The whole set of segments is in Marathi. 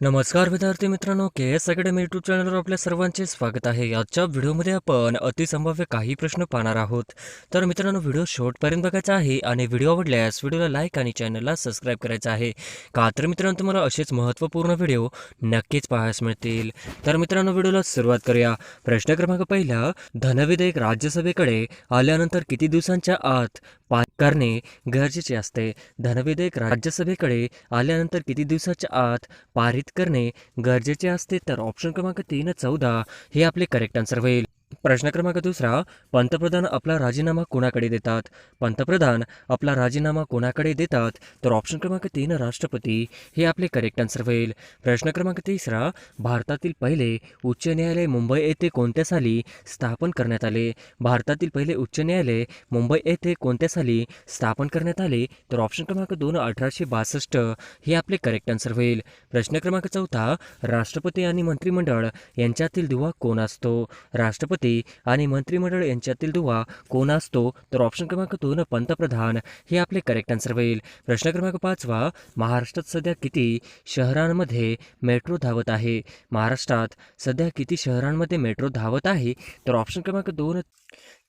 नमस्कार विद्यार्थी मित्रांनो, के एस अकॅडमी यूट्यूब चॅनलवर आपल्या सर्वांचे स्वागत आहे. आजच्या व्हिडिओमध्ये आपण अतिसंभाव्य काही प्रश्न पाहणार आहोत. तर मित्रांनो, व्हिडिओ शेवटपर्यंत बघायचा आहे आणि व्हिडिओ आवडल्यास व्हिडिओला लाईक आणि चॅनलला सबस्क्राईब करायचं आहे. का तर मित्रांनो, तुम्हाला असेच महत्त्वपूर्ण व्हिडिओ नक्कीच पाहायला मिळतील. तर मित्रांनो, व्हिडिओला सुरुवात करूया. प्रश्न क्रमांक पहिला, धनविधेयक राज्यसभेकडे आल्यानंतर किती दिवसांच्या आत पास करणे गरजेचे असते? धनविधेयक राज्यसभेकडे आल्यानंतर किती दिवसाच्या आत पारित करणे गरजेचे असते? तर ऑप्शन क्रमांक 3 14 हे आपले करेक्ट आन्सर होईल. प्रश्न क्रमांक दुसरा, पंतप्रधान आपला राजीनामा कोणाकडे देतात? पंतप्रधान आपला राजीनामा कोणाकडे देतात? तर ऑप्शन क्रमांक 3 राष्ट्रपती हे आपले करेक्ट आन्सर होईल. प्रश्न क्रमांक तिसरा, भारतातील पहिले उच्च न्यायालय मुंबई येथे कोणत्या साली स्थापन करण्यात आले? भारतातील पहिले उच्च न्यायालय मुंबई येथे कोणत्या साली स्थापन करण्यात आले? तर ऑप्शन क्रमांक 2 1862 हे आपले करेक्ट आन्सर होईल. प्रश्न क्रमांक चौथा, राष्ट्रपती आणि मंत्रिमंडळ यांच्यातील दुवा कोण असतो? राष्ट्रपती आणि मंत्रिमंडळ यांच्यातील दुवा कोण असतो? तर ऑप्शन क्रमांक 2 पंतप्रधान हे आपले करेक्ट आन्सर होईल. प्रश्न क्रमांक पाचवा, महाराष्ट्रात सध्या किती शहरांमध्ये मेट्रो धावत आहे? महाराष्ट्रात सध्या किती शहरांमध्ये मेट्रो धावत आहे? तर ऑप्शन क्रमांक 2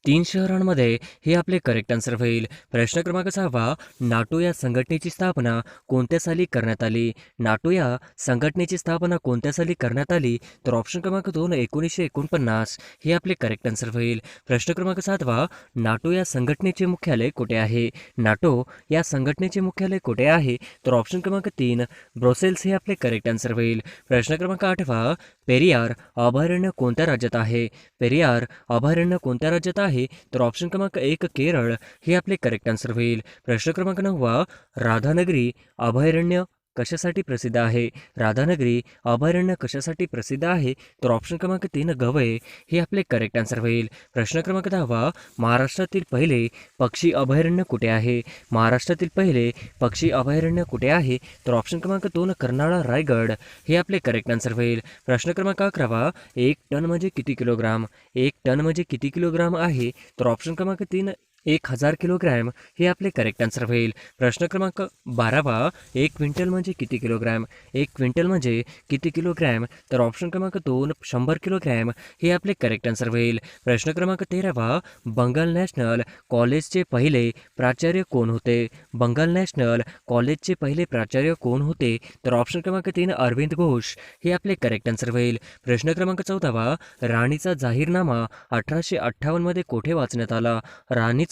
3 शहरांमध्ये हे आपले करेक्ट आन्सर होईल. प्रश्न क्रमांक 6, नाटो या संघटनेची स्थापना कोणत्या साली करण्यात आली? नाटो या संघटनेची स्थापना कोणत्या साली करण्यात आली? तर ऑप्शन क्रमांक 2 1949 हे आपले करेक्ट आन्सर होईल. प्रश्न क्रमांक 7, नाटो या संघटनेचे मुख्यालय कुठे आहे? नाटो या संघटनेचे मुख्यालय कुठे आहे? तर ऑप्शन क्रमांक 3 ब्रुसेल्स हे आपले करेक्ट आन्सर होईल. प्रश्न क्रमांक 8, पेरियार अभयारण्य कोणत्या राज्यात आहे? पेरियार अभयारण्य कोणत्या राज्यात आहे? तर ऑप्शन क्रमांक 1 केरळ हे आपले करेक्ट आन्सर होईल. प्रश्न क्रमांक 9, राधानगरी अभयारण्य कशासाठी प्रसिद्ध आहे? राधानगरी अभयारण्य कशासाठी प्रसिद्ध आहे? तर ऑप्शन क्रमांक 3 गवय हे आपले करेक्ट आन्सर होईल. प्रश्न क्रमांक 10, महाराष्ट्रातील पहिले पक्षी अभयारण्य कुठे आहे? महाराष्ट्रातील पहिले पक्षी अभयारण्य कुठे आहे? तर ऑप्शन क्रमांक 2 कर्नाळा रायगड हे आपले करेक्ट आन्सर होईल. प्रश्न क्रमांक 11, 1 टन म्हणजे किती किलोग्राम? 1 टन म्हणजे किती किलोग्राम आहे? तर ऑप्शन क्रमांक 3 1000 किलोग्रॅम हे आपले करेक्ट आन्सर होईल. प्रश्न क्रमांक 12, 1 क्विंटल म्हणजे किती किलोग्रॅम? 1 क्विंटल म्हणजे किती किलोग्रॅम? तर ऑप्शन क्रमांक 2 100 किलोग्रॅम हे आपले करेक्ट आन्सर होईल. प्रश्न क्रमांक 13, बंगाल नॅशनल कॉलेजचे पहिले प्राचार्य कोण होते? बंगाल नॅशनल कॉलेजचे पहिले प्राचार्य कोण होते? तर ऑप्शन क्रमांक 3 अरविंद घोष हे आपले करेक्ट आन्सर होईल. प्रश्न क्रमांक 14, राणीचा जाहीरनामा 1858 मध्ये कोठे वाचण्यात आला? राणीचा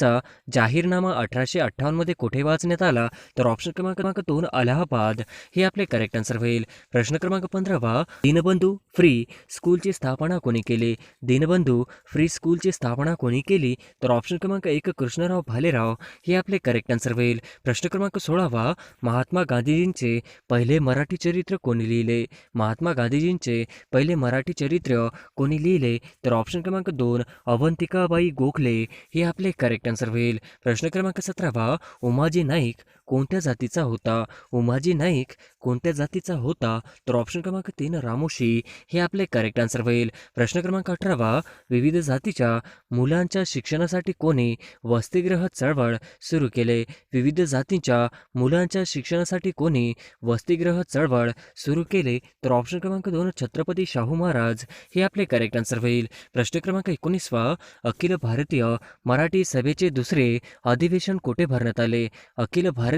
जाहीरनामा 1858 मध्ये कोठे वाचण्यात आला? तर ऑप्शन क्रमांक 2 अलाहाबाद हे आपले करेक्ट आन्सर होईल. प्रश्न क्रमांक 15, दीनबंधू फ्री स्कूलची स्थापना कोणी केली? दीनबंधू फ्री स्कूलची स्थापना कोणी केली? तर ऑप्शन क्रमांक 1 कृष्णराव भालेराव हे आपले करेक्ट आन्सर होईल. प्रश्न क्रमांक 16, महात्मा गांधीजींचे पहिले मराठी चरित्र कोणी लिहिले? महात्मा गांधीजींचे पहिले मराठी चरित्र कोणी लिहिले? तर ऑप्शन क्रमांक 2 अवंतिकाबाई गोखले हे आपले करेक्ट आन्सर होईल. प्रश्न क्रमांक 17, उमाजी नाईक कोणत्या जातीचा होता? उमाजी नाईक कोणत्या जातीचा होता? तर ऑप्शन क्रमांक 3 रामोशी हे आपले करेक्ट आन्सर होईल. प्रश्न क्रमांक 18, विविध जातीच्या मुलांच्या शिक्षणासाठी कोणी वसतिगृह चळवळ सुरू केले? विविध जातीच्या मुलांच्या शिक्षणासाठी कोणी वसतिगृह चळवळ सुरू केले? तर ऑप्शन क्रमांक 2 छत्रपती शाहू महाराज हे आपले करेक्ट आन्सर होईल. प्रश्न क्रमांक 19, अखिल भारतीय मराठी सभेचे दुसरे अधिवेशन कोठे भरण्यात आले? अखिल भारतीय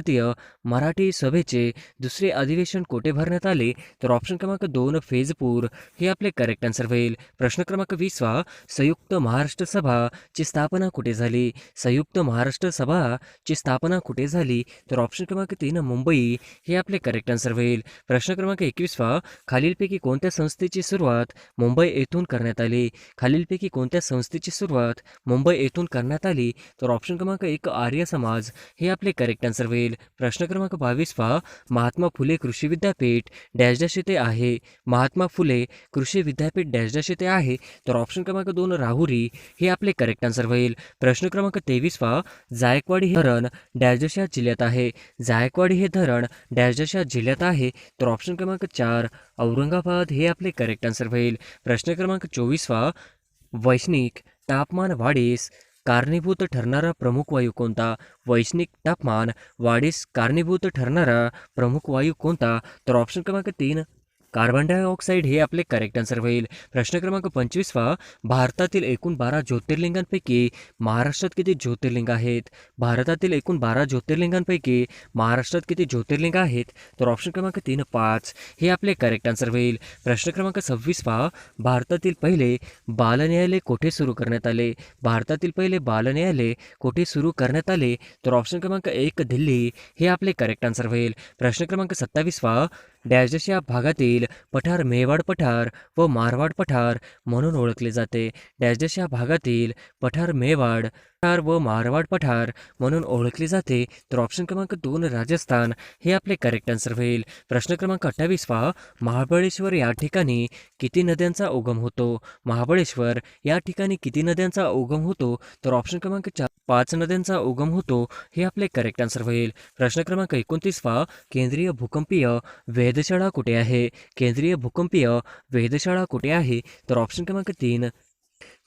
मराठी सभेचे दुसरे अधिवेशन कोठे भरण्यात आले? तर ऑप्शन क्रमांक 2 फैजपूर हे आपले करेक्ट आन्सर होईल. प्रश्न क्रमांक 20, संयुक्त महाराष्ट्र सभा ची स्थापना कुठे झाली? संयुक्त महाराष्ट्र सभा ची स्थापना कुठे झाली? तर ऑप्शन क्रमांक 3 मुंबई हे आपले करेक्ट आन्सर होईल. प्रश्न क्रमांक 21, खालीलपैकी कोणत्या संस्थेची सुरुवात मुंबई येथून करण्यात आली? खालीलपैकी कोणत्या संस्थेची सुरुवात मुंबई येथून करण्यात आली? तर ऑप्शन क्रमांक 1 आर्य समाज हे आपले करेक्ट आन्सर होईल. प्रश्न क्रमांक 22, महात्मा फुले कृषी विद्यापीठ डॅश डॅश येथे आहे? महात्मा फुले कृषी विद्यापीठ डॅश डॅश येथे आहे? तर ऑप्शन क्रमांक 2 राहुरी हे आपले करेक्ट आन्सर होईल. प्रश्न क्रमांक 23, जायकवाडी हे धरण डॅश डॅश या जिल्ह्यात आहे? जायकवाडी हे धरण डॅश डॅश या जिल्ह्यात आहे? तर ऑप्शन क्रमांक 4 औरंगाबाद हे आपले करेक्ट आन्सर होईल. प्रश्न क्रमांक 24, वैश्विक तापमान वाढीस कारणीभूत ठरणारा प्रमुख वायू कोणता? वैश्विक तापमान वाढीस कारणीभूत ठरणारा प्रमुख वायू कोणता? तर ऑप्शन क्रमांक 3 कार्बन डायऑक्साईड हे आपले करेक्ट आन्सर होईल. प्रश्न क्रमांक 25 भारतातील एकूण 12 ज्योतिर्लिंगांपैकी महाराष्ट्रात किती ज्योतिर्लिंग आहेत? भारतातील एकूण 12 ज्योतिर्लिंगांपैकी महाराष्ट्रात किती ज्योतिर्लिंग आहेत? तर ऑप्शन क्रमांक 3 5 हे आपले करेक्ट आन्सर होईल. प्रश्न क्रमांक 26 भारतातील पहिले बालन्यायालय कोठे सुरू करण्यात आले? भारतातील पहिले बालन्यायालय कोठे सुरू करण्यात आले? तर ऑप्शन क्रमांक 1 दिल्ली हे आपले करेक्ट आन्सर होईल. प्रश्न क्रमांक 27 डॅश या भागातील पठार मेवाड पठार व मारवाड पठार म्हणून ओळखले जाते. डॅश या भागातील पठार मेवाड पठार व मारवाड पठार म्हणून ओळखले जाते. तर ऑप्शन क्रमांक 2 राजस्थान हे आपले करेक्ट आन्सर होईल. प्रश्न क्रमांक 28 महाबळेश्वर या ठिकाणी किती नद्यांचा उगम होतो? महाबळेश्वर या ठिकाणी किती नद्यांचा उगम होतो? तर ऑप्शन क्रमांक 5 नद्यांचा उगम होतो हे आपले करेक्ट आन्सर होईल. प्रश्न क्रमांक 29 केंद्रीय भूकंपीय वेधशाळा कुठे आहे? केंद्रीय भूकंपीय वेधशाळा कुठे आहे? तर ऑप्शन क्रमांक 3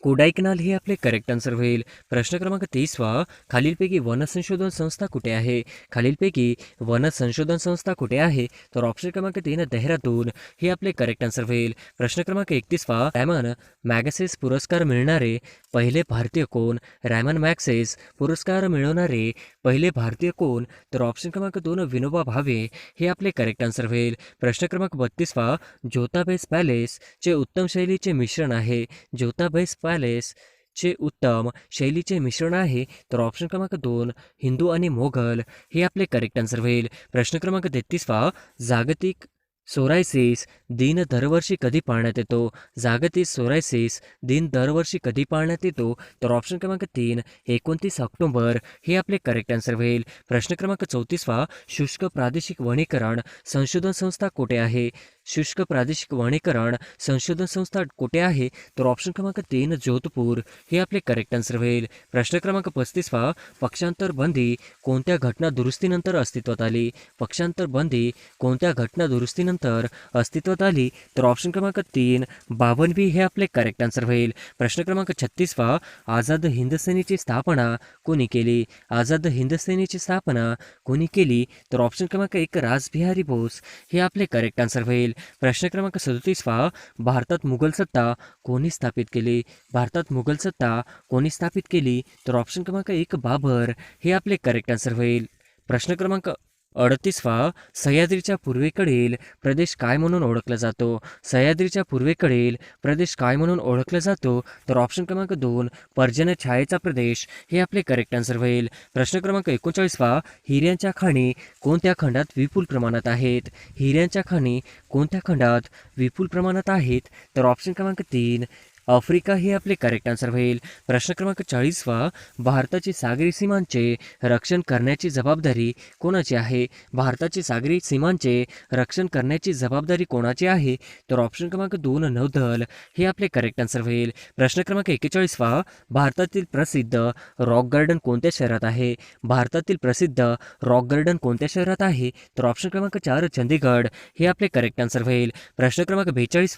कोडाईकनाल हे आपले करेक्ट आन्सर होईल. प्रश्न क्रमांक 30 खालीलपैकी वन संशोधन संस्था कुठे आहे? खालीलपैकी वन संशोधन संस्था कुठे आहे? तर ऑप्शन क्रमांक 3 देहरादून हे आपले करेक्ट आन्सर होईल. प्रश्न क्रमांक 31 रॅमन मॅगसेस पुरस्कार मिळणारे पहिले भारतीय कोण? रॅमन मॅगसेस पुरस्कार मिळवणारे पहिले भारतीय कोण? तर ऑप्शन क्रमांक 2 विनोबा भावे हे आपले करेक्ट आन्सर होईल. प्रश्न क्रमांक 32 ज्योताबेस पॅलेस चे उत्तम शैलीचे मिश्रण आहे. ज्योताबेस पॅलेस चे उत्तम शैलीचे मिश्रण आहे. तर ऑप्शन क्रमांक 2 हिंदू आणि मोगल हे आपले करेक्ट आन्सर होईल. प्रश्न क्रमांक 33 जागतिक सोरायसिस दिन दरवर्षी कधी पाळण्यात येतो? जागतिक सोरायसिस दिन दरवर्षी कधी पाळण्यात येतो? तर ऑप्शन क्रमांक 3 29 ऑक्टोबर हे आपले करेक्ट आन्सर होईल. प्रश्न क्रमांक 34 शुष्क प्रादेशिक वनीकरण संशोधन संस्था कुठे आहे? शुष्क प्रादेशिक वनीकरण संशोधन संस्था कुठे आहे? तर ऑप्शन क्रमांक 3 जोधपूर हे आपले करेक्ट आन्सर होईल. प्रश्न क्रमांक 35 पक्षांतर बंदी कोणत्या घटना दुरुस्तीनंतर अस्तित्वात आली? पक्षांतर बंदी कोणत्या घटना दुरुस्तीनंतर अस्तित्वात आली? तर ऑप्शन क्रमांक 3 52 हे आपले करेक्ट आन्सर होईल. प्रश्न क्रमांक 36 आझाद हिंद सेनेची स्थापना कोणी केली? आझाद हिंद सेनेची स्थापना कोणी केली? तर ऑप्शन क्रमांक 1 रासबिहारी बोस हे आपले करेक्ट आन्सर होईल. प्रश्न क्रमांक 37 भारतात मुघल सत्ता कोणी स्थापित केली? भारतात मुघल सत्ता कोणी स्थापित केली? तर ऑप्शन क्रमांक 1 बाबर हे आपले करेक्ट आन्सर होईल. प्रश्न क्रमांक 38 सह्याद्रीच्या पूर्वेकडील प्रदेश काय म्हणून ओळखला जातो? सह्याद्रीच्या पूर्वेकडील प्रदेश काय म्हणून ओळखला जातो? तर ऑप्शन क्रमांक 2 पर्जन्य छायेचा प्रदेश हे आपले करेक्ट आन्सर होईल. प्रश्न क्रमांक 39 हिऱ्यांच्या खाणी कोणत्या खंडात विपुल प्रमाणात आहेत? हिऱ्यांच्या खाणी कोणत्या खंडात विपुल प्रमाणात आहेत? तर ऑप्शन क्रमांक 3 आफ्रिका हे आपले करेक्ट आन्सर होईल. प्रश्न क्रमांक 40 भारताची सागरी सीमांचे रक्षण करण्याची जबाबदारी कोणाची आहे? भारताची सागरी सीमांचे रक्षण करण्याची जबाबदारी कोणाची आहे? तर ऑप्शन क्रमांक 2 नौदल हे आपले करेक्ट आन्सर होईल. प्रश्न क्रमांक 41 भारतातील प्रसिद्ध रॉक गार्डन कोणत्या शहरात आहे? भारतातील प्रसिद्ध रॉक गार्डन कोणत्या शहरात आहे? तर ऑप्शन क्रमांक 4 चंदीगड हे आपले करेक्ट आन्सर होईल. प्रश्न क्रमांक 42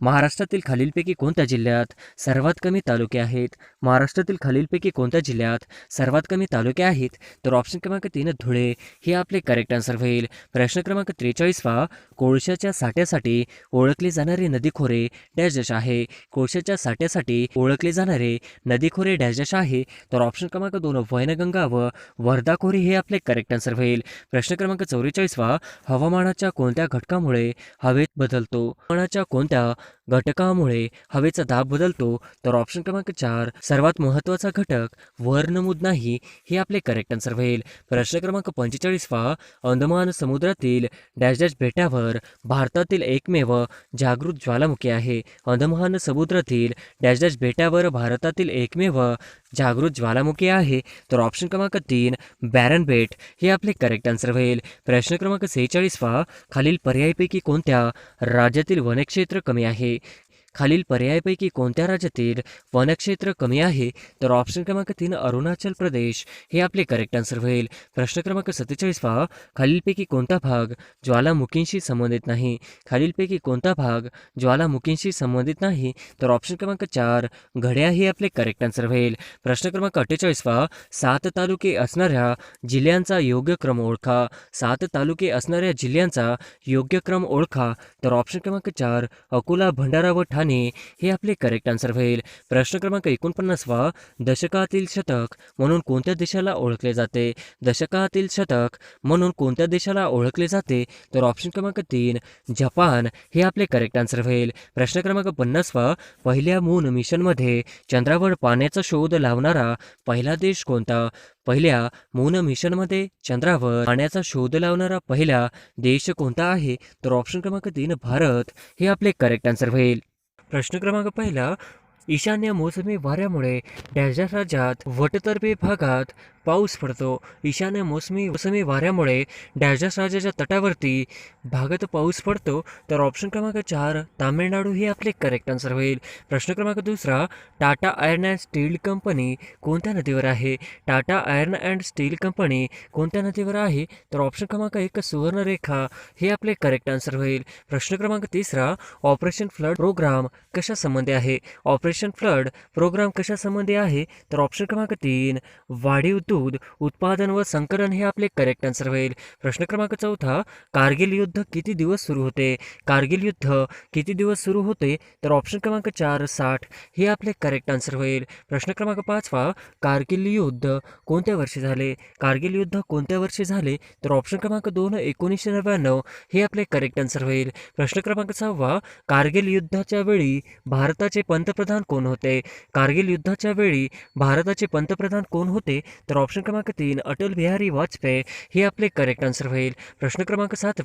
महाराष्ट्रातील खालीलपैकी कोणत्या जिल्ह्यात सर्वात कमी तालुके आहेत? महाराष्ट्रातील खालीलपैकी कोणत्या जिल्ह्यात सर्वात कमी तालुके आहेत? तर ऑप्शन क्रमांक 3 धुळे हे आपले करेक्ट आन्सर होईल. प्रश्न क्रमांक 43 कोळशाच्या साठ्यासाठी ओळखले जाणारे नदीखोरे डॅश डॅश आहे? कोळशाच्या साठ्यासाठी ओळखले जाणारे नदीखोरे डॅश डॅश आहे? तर ऑप्शन क्रमांक 2 वैनगंगा व वर्धा खोरे हे आपले करेक्ट आन्सर होईल. प्रश्न क्रमांक 44 हवामानाच्या कोणत्या घटकामुळे हवेत बदलतो? हवामानाच्या कोणत्या घटकामुळे हवेचा दाब बदलतो? तर ऑप्शन क्रमांक 4 सर्वात महत्त्वाचा घटक वर नमूद नाही हे आपले करेक्ट आन्सर होईल. प्रश्न क्रमांक 45 अंदमान समुद्रातील डॅश डॅश बेटावर भारतातील एकमेव जागृत ज्वालामुखी आहे. अंदमान समुद्रातील डॅश डॅश बेटावर भारतातील एकमेव जागृत ज्वालामुखी आहे. तर ऑप्शन क्रमांक 3 बॅरन बेट हे आपले करेक्ट आन्सर होईल. प्रश्न क्रमांक 46 खालील पर्यायपैकी कोणत्या राज्यातील वनक्षेत्र कमी आहे? खालील पर्यायापैकी कोणत्या राज्यातील वनक्षेत्र कमी आहे? तर ऑप्शन क्रमांक 3 अरुणाचल प्रदेश हे आपले करेक्ट आन्सर होईल. प्रश्न क्रमांक 47 पहा. खालीलपैकी कोणता भाग ज्वालामुखींशी संबंधित नाही? खालीलपैकी कोणता भाग ज्वालामुखींशी संबंधित नाही? तर ऑप्शन क्रमांक 4 घड्याळ हे आपले करेक्ट आन्सर होईल. प्रश्न क्रमांक 48 पहा. 7 तालुके असणाऱ्या जिल्ह्यांचा योग्य क्रम ओळखा. 7 तालुके असणाऱ्या जिल्ह्यांचा योग्य क्रम ओळखा. तर ऑप्शन क्रमांक 4 अकोला, भंडारा व ठाणे हे आपले करेक्ट आन्सर होईल. प्रश्न क्रमांक 49 पहा. दशकातील शतक म्हणून कोणत्या देशाला ओळखले जाते? दशकातील शतक म्हणून कोणत्या देशाला ओळखले जाते? तर ऑप्शन क्रमांक 3 जपान हे आपले करेक्ट आन्सर होईल. प्रश्न क्रमांक 50 पहा. पहिल्या मून मिशनमध्ये चंद्रावर पाण्याचा शोध लावणारा पहिला देश कोणता? पहिल्या मून मिशनमध्ये चंद्रावर पाण्याचा शोध लावणारा पहिला देश कोणता आहे? तर ऑप्शन क्रमांक 3 भारत हे आपले करेक्ट आन्सर होईल. प्रश्न क्रमांक पहिला. ईशान्य मोसमी वाऱ्यामुळे डॅश राज्यात वटतर्फे भागात पाऊस पडतो. ईशान्य मोसमी वाऱ्यामुळे डॅश राज्याच्या तटावरती भागात पाऊस पडतो. तर ऑप्शन क्रमांक 4 तामिळनाडू हे आपले करेक्ट आन्सर होईल. प्रश्न क्रमांक दुसरा. Tata iron and still company कोणत्या नदीवर आहे? Tata iron and still company कोणत्या नदीवर आहे? तर ऑप्शन क्रमांक 1 सुवर्णरेखा हे आपले करेक्ट आन्सर होईल. प्रश्न क्रमांक तिसरा. ऑपरेशन फ्लड प्रोग्राम कशा संबंधी आहे? ऑपरेशन फ्लड प्रोग्राम कशा संबंधी आहे? तर ऑप्शन क्रमांक 3 वाढीव दूध उत्पादन व संकलन हे आपले करेक्ट आन्सर होईल. प्रश्न क्रमांक चौथा. कारगिल युद्ध किती दिवस सुरू होते? कारगिल युद्ध किती दिवस सुरू होते? तर ऑप्शन क्रमांक 4 60 हे आपले करेक्ट आन्सर होईल. प्रश्न क्रमांक 5 कारगिल युद्ध कोणत्या वर्षी झाले? कारगिल युद्ध कोणत्या वर्षी झाले? तर ऑप्शन क्रमांक 2 1999 हे आपले करेक्ट आन्सर होईल. प्रश्न क्रमांक 6 कारगिल युद्धाच्या वेळी भारताचे पंतप्रधान कोण होते? कारगिल युद्धाच्या वेळी भारताचे पंतप्रधान कोण होते? तर ऑप्शन क्रमांक 3 अटल बिहारी वाजपेयी हे आपले करेक्ट आन्सर होईल. प्रश्न क्रमांक 7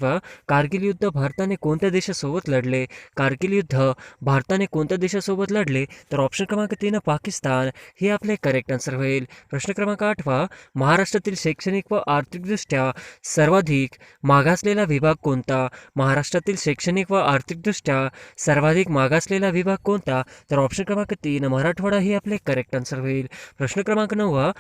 कारगिल युद्ध भारताने कोणत्या देशासोबत लढले? कारगिल युद्ध भारताने कोणत्या देशासोबत लढले? तर ऑप्शन क्रमांक 3 पाकिस्तान हे आपले करेक्ट आन्सर होईल. प्रश्न क्रमांक 8 महाराष्ट्रातील शैक्षणिक व आर्थिकदृष्ट्या सर्वाधिक मागासलेला विभाग कोणता? महाराष्ट्रातील शैक्षणिक व आर्थिकदृष्ट्या सर्वाधिक मागासलेला विभाग कोणता? तर ऑप्शन क्रमांक 3 मराठवाडा हे आपले करेक्ट आन्सर होईल. प्रश्न क्रमांक 9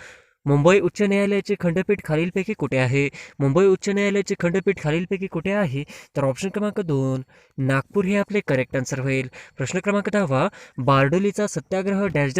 मुंबई उच्च न्यायालयाचे खंडपीठ खालीलपैकी कुठे आहे? मुंबई उच्च न्यायालयाचे खंडपीठ खालीलपैकी कुठे आहे? तर ऑप्शन क्रमांक 2 नागपूर हे आपले करेक्ट आन्सर होईल. प्रश्न क्रमांक 10 बारडोलीचा सत्याग्रह डॅश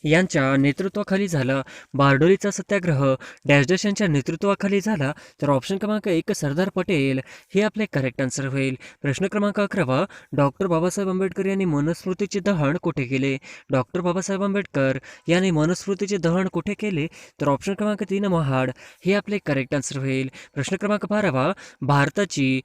यांच्या नेतृत्वाखाली झाला. बारडोलीचा सत्याग्रह डॅश यांच्या नेतृत्वाखाली झाला. तर ऑप्शन क्रमांक 1 सरदार पटेल हे आपले करेक्ट आन्सर होईल. प्रश्न क्रमांक 11 डॉक्टर बाबासाहेब आंबेडकर यांनी मनुस्मृतीचे दहन कुठे केले? डॉक्टर बाबासाहेब आंबेडकर यांनी मनुस्मृतीचे दहन कुठे केले? तर ऑप्शन क्रमांक 3 महाड हे आपले करेक्ट आन्सर होईल. प्रश्न क्रमांक 12 भारताची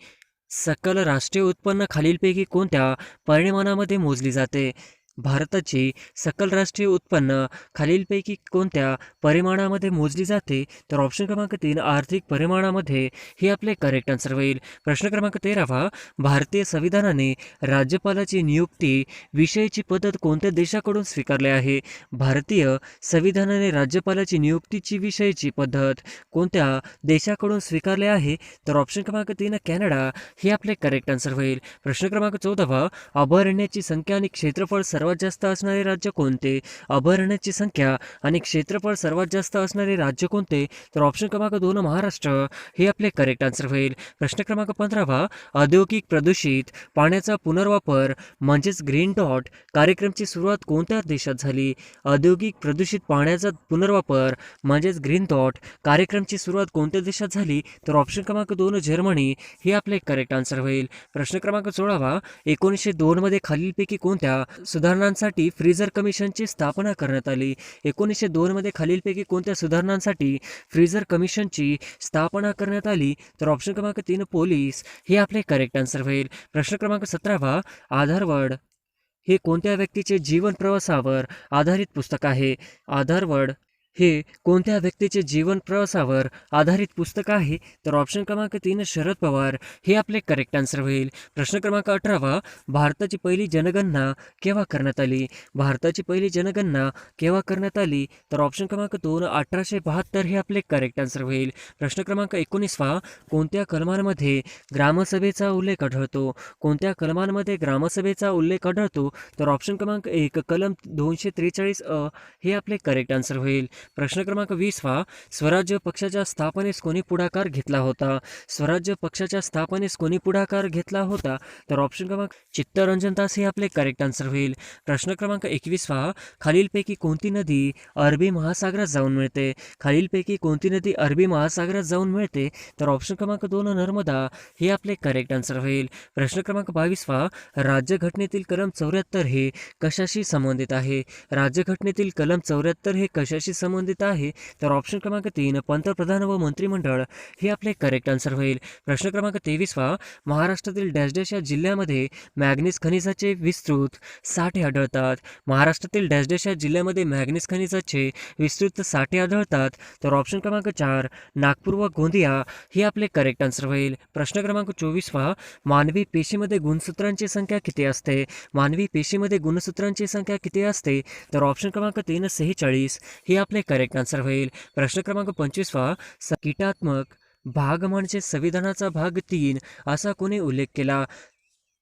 सकल राष्ट्रीय उत्पन्न खालीलपैकी कोणत्या परिमाणामध्ये मोजली जाते? भारताची सकल राष्ट्रीय उत्पन्न खालीलपैकी कोणत्या परिमाणामध्ये मोजली जाते? तर ऑप्शन क्रमांक 3 आर्थिक परिमाणामध्ये हे आपले करेक्ट आन्सर होईल. प्रश्न क्रमांक 13 भारतीय संविधानाने राज्यपालाची नियुक्ती विषयीची पद्धत कोणत्या देशाकडून स्वीकारली आहे? भारतीय संविधानाने राज्यपालाची नियुक्तीची विषयीची पद्धत कोणत्या देशाकडून स्वीकारली आहे? तर ऑप्शन क्रमांक 3 कॅनडा हे आपले करेक्ट आन्सर होईल. प्रश्न क्रमांक 14 अभयारण्याची संख्या आणि क्षेत्रफळ सर्वात जास्त असणारे राज्य कोणते? अभयारण्याची संख्या आणि क्षेत्रफळ सर्वात जास्त असणारे राज्य कोणते? तर ऑप्शन क्रमांक 2 महाराष्ट्र हे आपले करेक्ट आन्सर होईल. प्रश्न क्रमांक 15 औद्योगिक प्रदूषित पाण्याचा पुनर्वापर म्हणजेच ग्रीन डॉट कार्यक्रमची सुरुवात कोणत्या देशात झाली? औद्योगिक प्रदूषित पाण्याचा पुनर्वापर म्हणजेच ग्रीन डॉट कार्यक्रमची सुरुवात कोणत्या देशात झाली? तर ऑप्शन क्रमांक 2 जर्मनी हे आपले करेक्ट आन्सर होईल. प्रश्न क्रमांक 16 1902 मध्ये खालीलपैकी कोणत्या सुधारणांसाठी फ्रीझर कमिशनची स्थापना करण्यात आली? 1902 मध्ये खालीलपैकी कोणत्या सुधारणांसाठी फ्रीझर कमिशनची स्थापना करण्यात आली? तर ऑप्शन क्रमांक 3 पोलीस हे आपले करेक्ट आन्सर होईल. प्रश्न क्रमांक 17 आधारवड हे कोणत्या व्यक्तीचे जीवन प्रवासावर आधारित पुस्तक आहे? आधारवड हे कोणत्या व्यक्तीचे जीवन प्रवासावर आधारित पुस्तक आहे? तर ऑप्शन क्रमांक 3 शरद पवार हे आपले करेक्ट आन्सर होईल. प्रश्न क्रमांक 18 भारताची पहिली जनगणना केव्हा करण्यात आली? भारताची पहिली जनगणना केव्हा करण्यात आली? तर ऑप्शन क्रमांक 2 1872 हे आपले करेक्ट आन्सर होईल. प्रश्न क्रमांक 19 कोणत्या कलमांमध्ये ग्रामसभेचा उल्लेख आढळतो? कोणत्या कलमांमध्ये ग्रामसभेचा उल्लेख आढळतो? तर ऑप्शन क्रमांक 1 कलम 243 हे आपले करेक्ट आन्सर होईल. प्रश्न क्रमांक 20 स्वराज्य पक्षाच्या स्थापनेस कोणी पुढाकार घेतला होता? स्वराज्य पक्षाच्या स्थापनेस कोणी पुढाकार घेतला होता? तर ऑप्शन क्रमांक चित्तरंजन दास हे आपले करेक्ट आन्सर होईल. प्रश्न क्रमांक 21 खालीलपैकी कोणती नदी अरबी महासागरात जाऊन मिळते? खालीलपैकी कोणती नदी अरबी महासागरात जाऊन मिळते? तर ऑप्शन क्रमांक 2 नर्मदा हे आपले करेक्ट आन्सर होईल. प्रश्न क्रमांक 22 राज्यघटनेतील कलम 74 हे कशाशी संबंधित आहे? राज्यघटनेतील कलम 74 हे कशाशी संबंधित आहे? तर ऑप्शन क्रमांक 3 पंतप्रधान व मंत्रिमंडळ हे आपले करेक्ट आन्सर होईल. प्रश्न क्रमांक 23 महाराष्ट्रातील डॅश डॅश या जिल्ह्यामध्ये मॅग्नीज खनिजाचे विस्तृत साठे आढळतात? महाराष्ट्रातील डॅश डॅश या जिल्ह्यामध्ये मॅग्नीज खनिजाचे विस्तृत साठे आढळतात? तर ऑप्शन क्रमांक 4 नागपूर व गोंदिया हे आपले करेक्ट आन्सर होईल. प्रश्न क्रमांक 24 मानवी पेशीमध्ये गुणसूत्रांची संख्या किती असते? मानवी पेशीमध्ये गुणसूत्रांची संख्या किती असते? तर ऑप्शन क्रमांक 3 46 हे आपले करेक्ट आन्सर होईल. प्रश्न क्रमांक 25 कीटात्मक भाग म्हणजे संविधानाचा भाग 3 असा कोणी उल्लेख केला?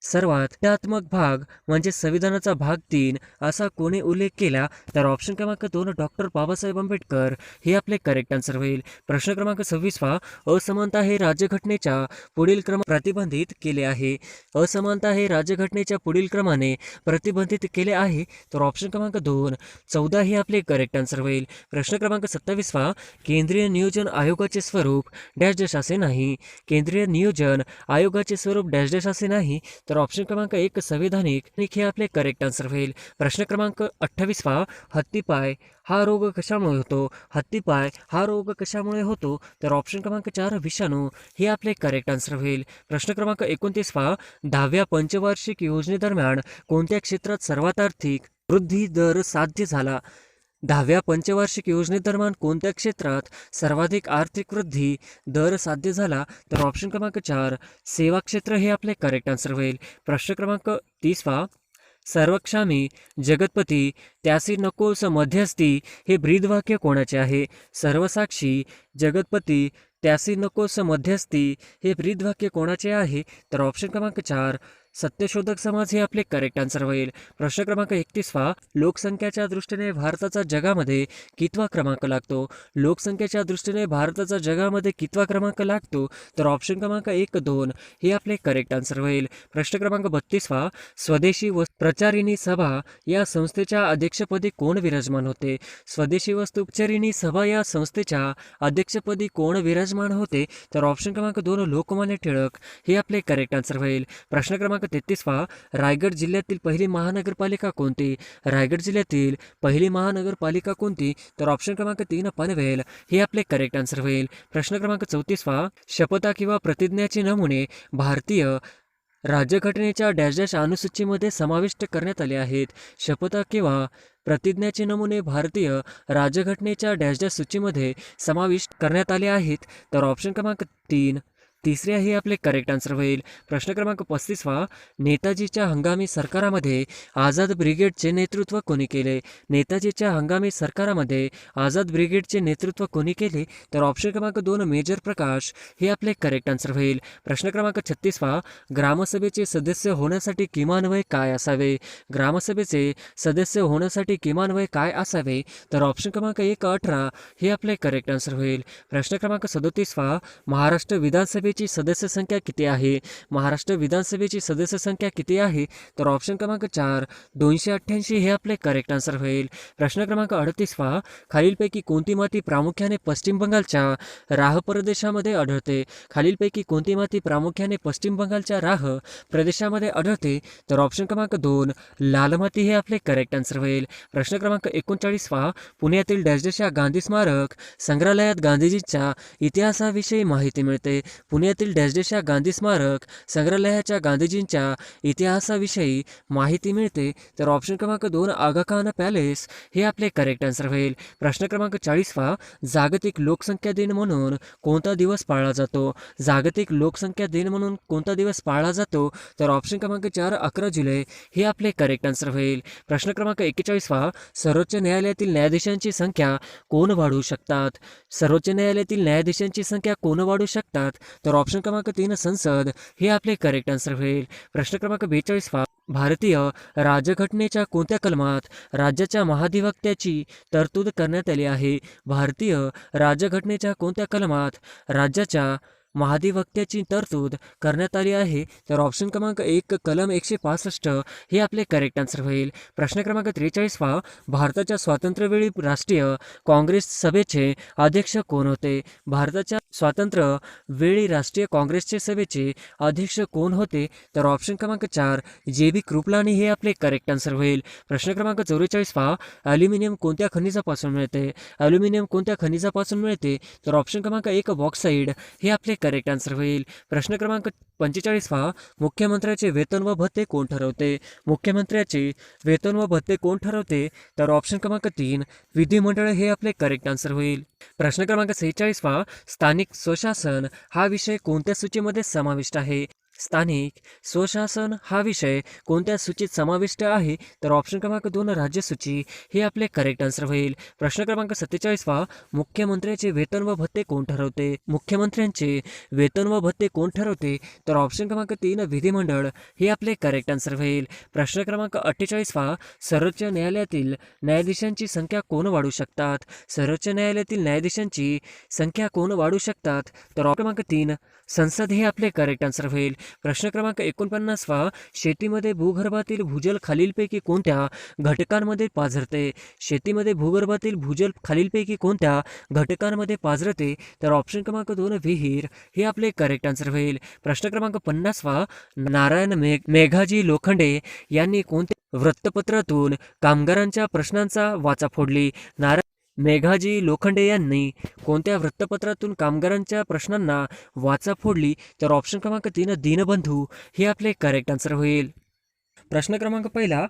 सर्वात कीटात्मक भाग म्हणजे संविधानाचा भाग 3 असा कोणी उल्लेख केला? तर ऑप्शन क्रमांक 2 डॉक्टर बाबासाहेब आंबेडकर हे आपले करेक्ट आन्सर होईल. प्रश्न क्रमांक 26 असमानता हे राज्यघटनेच्या पुढील क्रम प्रतिबंधित केले आहे? असमानता हे राज्यघटनेच्या पुढील क्रमाने प्रतिबंधित केले आहे? तर ऑप्शन क्रमांक 2 14 हे आपले करेक्ट आन्सर होईल. प्रश्न क्रमांक 27 केंद्रीय नियोजन आयोगाचे स्वरूप डॅश डॅश असे नाही? केंद्रीय नियोजन आयोगाचे स्वरूप डॅश डॅश असे नाही? तर ऑप्शन क्रमांक 1 संविधानिक हे आपले करेक्ट आन्सर होईल. प्रश्न क्रमांक 28 हत्तीपाय हा रोग कशामुळे होतो? हत्तीपाय हा रोग कशामुळे होतो? तर ऑप्शन क्रमांक 4 विषाणू हे आपले करेक्ट आन्सर होईल. प्रश्न क्रमांक 29 10व्या पंचवार्षिक योजनेदरम्यान कोणत्या क्षेत्रात सर्वात आर्थिक वृद्धी दर साध्य झाला? 10व्या पंचवार्षिक योजनेदरम्यान कोणत्या क्षेत्रात सर्वाधिक आर्थिक वृद्धी दर साध्य झाला? तर ऑप्शन क्रमांक 4 सेवा क्षेत्र हे आपले करेक्ट आन्सर होईल. प्रश्न क्रमांक 30 सर्वक्षामी जगतपती त्यासी नकोस मध्यस्थी हे ब्रीदवाक्य कोणाचे आहे? सर्वसाक्षी जगतपती त्यासी नकोस मध्यस्थी हे ब्रीदवाक्य कोणाचे आहे? तर ऑप्शन क्रमांक 4 सत्यशोधक समाज हे आपले करेक्ट आन्सर होईल. प्रश्न क्रमांक 31 लोकसंख्येच्या दृष्टीने भारताचा जगामध्ये कितवा क्रमांक लागतो? लोकसंख्येच्या दृष्टीने भारताचा जगामध्ये कितवा क्रमांक लागतो? तर ऑप्शन क्रमांक 1 2 हे आपले करेक्ट आन्सर होईल. प्रश्न क्रमांक 32 स्वदेशी वस्तू प्रचारिणी सभा या संस्थेच्या अध्यक्षपदी कोण विराजमान होते? स्वदेशी वस्तू प्रचारिणी सभा या संस्थेच्या अध्यक्षपदी कोण विराजमान होते? तर ऑप्शन क्रमांक 2 लोकमान्य टिळक हे आपले करेक्ट आन्सर होईल. प्रश्न क्रमांक 33 रायगड जिल्ह्यातील पहिली महानगरपालिका कोणती? रायगड जिल्ह्यातील पहिली महानगरपालिका कोणती? तर ऑप्शन क्रमांक 3 पनवेल हे आपले करेक्ट आन्सर होईल. प्रश्न क्रमांक 34 शपथा किंवा प्रतिज्ञाचे नमुने भारतीय राज्यघटनेच्या डॅश डॅश अनुसूचीमध्ये समाविष्ट करण्यात आले आहेत? शपथा किंवा प्रतिज्ञाचे नमुने भारतीय राज्यघटनेच्या डॅश डॅश सूचीमध्ये समाविष्ट करण्यात आले आहेत? तर ऑप्शन क्रमांक 3 तिसरे हे आपले करेक्ट आन्सर होईल. प्रश्न क्रमांक 35 नेताजीच्या हंगामी सरकारामध्ये आझाद ब्रिगेडचे नेतृत्व कोणी केले? नेताजीच्या हंगामी सरकारामध्ये आझाद ब्रिगेडचे नेतृत्व कोणी केले? तर ऑप्शन क्रमांक 2 मेजर प्रकाश हे आपले करेक्ट आन्सर होईल. प्रश्न क्रमांक 36 ग्रामसभेचे सदस्य होण्यासाठी किमान वय काय असावे? ग्रामसभेचे सदस्य होण्यासाठी किमान वय काय असावे? तर ऑप्शन क्रमांक 1 18 हे आपले करेक्ट आन्सर होईल. प्रश्न क्रमांक 37 महाराष्ट्र विधानसभेची सदस्य संख्या किती आहे? महाराष्ट्र विधानसभेची सदस्य संख्या किती आहे? तर ऑप्शन क्रमांक 4 288 हे आपले करेक्ट आन्सर होईल. प्रश्न क्रमांक 38 खालीलपैकी कोणती माती प्रामुख्याने पश्चिम बंगालच्या राह प्रदेशामध्ये आढळते? खालीलपैकी कोणती माती प्रामुख्याने पश्चिम बंगालच्या राह प्रदेशामध्ये आढळते? तर ऑप्शन क्रमांक 2 लाल माती हे आपले करेक्ट आन्सर होईल. प्रश्न क्रमांक 39 पुण्यातील डॅश डॅश या गांधी स्मारक संग्रहालयात गांधीजींच्या इतिहासाविषयी माहिती मिळते? पुण्यातील डॅश या गांधी स्मारक संग्रहालयाच्या गांधीजींच्या इतिहासाविषयी माहिती मिळते? तर ऑप्शन क्रमांक 2 आगा खान पॅलेस हे आपले करेक्ट आन्सर होईल. प्रश्न क्रमांक 40 जागतिक लोकसंख्या दिन म्हणून कोणता दिवस पाळला जातो? जागतिक लोकसंख्या दिन म्हणून कोणता दिवस पाळला जातो? तर ऑप्शन क्रमांक 4 11 जुलै हे आपले करेक्ट आन्सर होईल. प्रश्न क्रमांक 41 सर्वोच्च न्यायालयातील न्यायाधीशांची संख्या कोण वाढवू शकतात? सर्वोच्च न्यायालयातील न्यायाधीशांची संख्या कोण वाढवू शकतात? तर ऑप्शन क्रमांक 3 संसद हे आपले करेक्ट आन्सर होईल. प्रश्न क्रमांक 42 भारतीय राज्यघटनेच्या कोणत्या कलमात राज्याच्या महाधिवक्त्याची तरतूद करण्यात आली आहे? भारतीय राज्यघटनेच्या कोणत्या कलमात राज्याच्या महाधिवक्त्याची तरतूद करण्यात आली आहे? तर ऑप्शन क्रमांक 1 कलम 165 हे आपले करेक्ट आन्सर होईल. प्रश्न क्रमांक 43 भारताच्या स्वातंत्र्यवेळी राष्ट्रीय काँग्रेस सभेचे अध्यक्ष कोण होते? भारताच्या स्वातंत्र्य वेळी राष्ट्रीय काँग्रेसचे सभेचे अध्यक्ष कोण होते? तर ऑप्शन क्रमांक 4 JB कृपलानी हे आपले करेक्ट आन्सर होईल. प्रश्न क्रमांक 44 ॲल्युमिनियम कोणत्या खनिजापासून मिळते? ॲल्युमिनियम कोणत्या खनिजापासून मिळते? तर ऑप्शन क्रमांक 1 बॉक्साईड हे आपले करेक्ट आन्सर होईल. प्रश्न क्रमांक 45 मुख्यमंत्र्याचे वेतन व भत्ते कोण ठरवते? मुख्यमंत्र्याचे वेतन व भत्ते कोण ठरवते? तर ऑप्शन क्रमांक 3 विधिमंडळ हे आपले करेक्ट आन्सर होईल. प्रश्न क्रमांक 46 स्थानिक स्वशासन हा विषय कोणत्या सूचीमध्ये समाविष्ट आहे? स्थानिक स्वशासन हा विषय कोणत्या सूचीत समाविष्ट आहे? तर ऑप्शन क्रमांक 2 राज्यसूची हे आपले करेक्ट आन्सर होईल. प्रश्न क्रमांक 47 मुख्यमंत्र्याचे वेतन व भत्ते कोण ठरवते? मुख्यमंत्र्यांचे वेतन व भत्ते कोण ठरवते? तर ऑप्शन क्रमांक 3 विधिमंडळ हे आपले करेक्ट आन्सर होईल. प्रश्न क्रमांक 48 सर्वोच्च न्यायालयातील न्यायाधीशांची संख्या कोण वाढू शकतात? सर्वोच्च न्यायालयातील न्यायाधीशांची संख्या कोण वाढू शकतात? तर ऑप्शन क्रमांक 3 संसद हे आपले करेक्ट आन्सर होईल. प्रश्न क्रमांक 49 शेतीमध्ये भूगर्भातील भूजल खालीलपैकी कोणत्या घटकांमध्ये पाझरते? शेतीमध्ये भूगर्भातील भूजल खालीलपैकी कोणत्या घटकांमध्ये पाझरते? तर ऑप्शन क्रमांक 2 विहीर हे आपले करेक्ट आन्सर होईल. प्रश्न क्रमांक 50 नारायण मेघाजी लोखंडे यांनी कोणत्या वृत्तपत्रातून कामगारांच्या प्रश्नांचा वाचा फोडली? मेघाजी लोखंडे यांनी कोणत्या वृत्तपत्रातून कामगारांच्या प्रश्नांना वाचा फोडली? तर ऑप्शन क्रमांक 3 दीनबंधू हे आपले करेक्ट आन्सर होईल. प्रश्न क्रमांक 1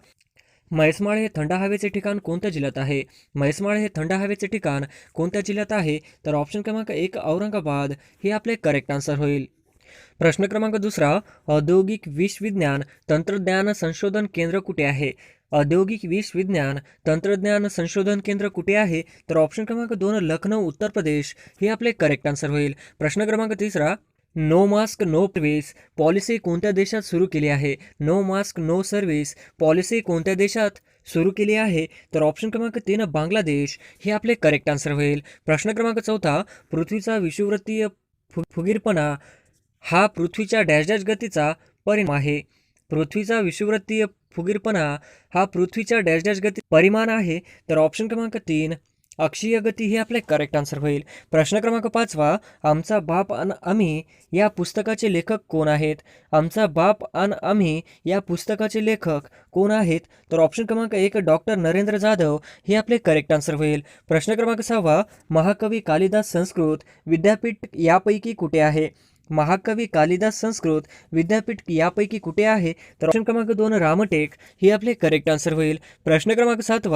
म्हैसमाळ हे थंड हवेचे ठिकाण कोणत्या जिल्ह्यात आहे? म्हैसमाळ हे थंड हवेचे ठिकाण कोणत्या जिल्ह्यात आहे? तर ऑप्शन क्रमांक 1 औरंगाबाद हे आपले करेक्ट आन्सर होईल. प्रश्न क्रमांक 2 औद्योगिक विश्वविज्ञान तंत्रज्ञान संशोधन केंद्र कुठे आहे? औद्योगिक विश्वविज्ञान तंत्रज्ञान संशोधन केंद्र कुठे आहे? तर ऑप्शन क्रमांक 2 लखनौ उत्तर प्रदेश हे आपले करेक्ट आन्सर होईल. प्रश्न क्रमांक 3 no mask no service policy कोणत्या देशात सुरू केली आहे? No mask no service policy कोणत्या देशात सुरू केली आहे? तर ऑप्शन क्रमांक 3 बांगलादेश हे आपले करेक्ट आन्सर होईल. प्रश्न क्रमांक 4 पृथ्वीचा विषुववृत्तीय फुगीरपणा हा पृथ्वीच्या डॅश गतीचा परिणाम आहे. पृथ्वीचा विषुववृत्तीय फुगीरपणा हा पृथ्वीच्या डॅश गती परिमाण आहे. तर ऑप्शन क्रमांक 3 अक्षीय गती हे आपले करेक्ट आन्सर होईल. प्रश्न क्रमांक 5 आमचा बाप अन आम्ही या पुस्तकाचे लेखक कोण आहेत? आमचा बाप अन आम्ही या पुस्तकाचे लेखक कोण आहेत? तर ऑप्शन क्रमांक 1 डॉक्टर नरेंद्र जाधव हे आपले करेक्ट आन्सर होईल. प्रश्न क्रमांक 6 महाकवी कालिदास संस्कृत विद्यापीठ यापैकी कुठे आहे? महाकवी कालिदास संस्कृत विद्यापीठ यापैकी कुठे आहे? तर ऑप्शन क्रमांक 2 रामटेक हे आपले करेक्ट आन्सर होईल. प्रश्न क्रमांक 7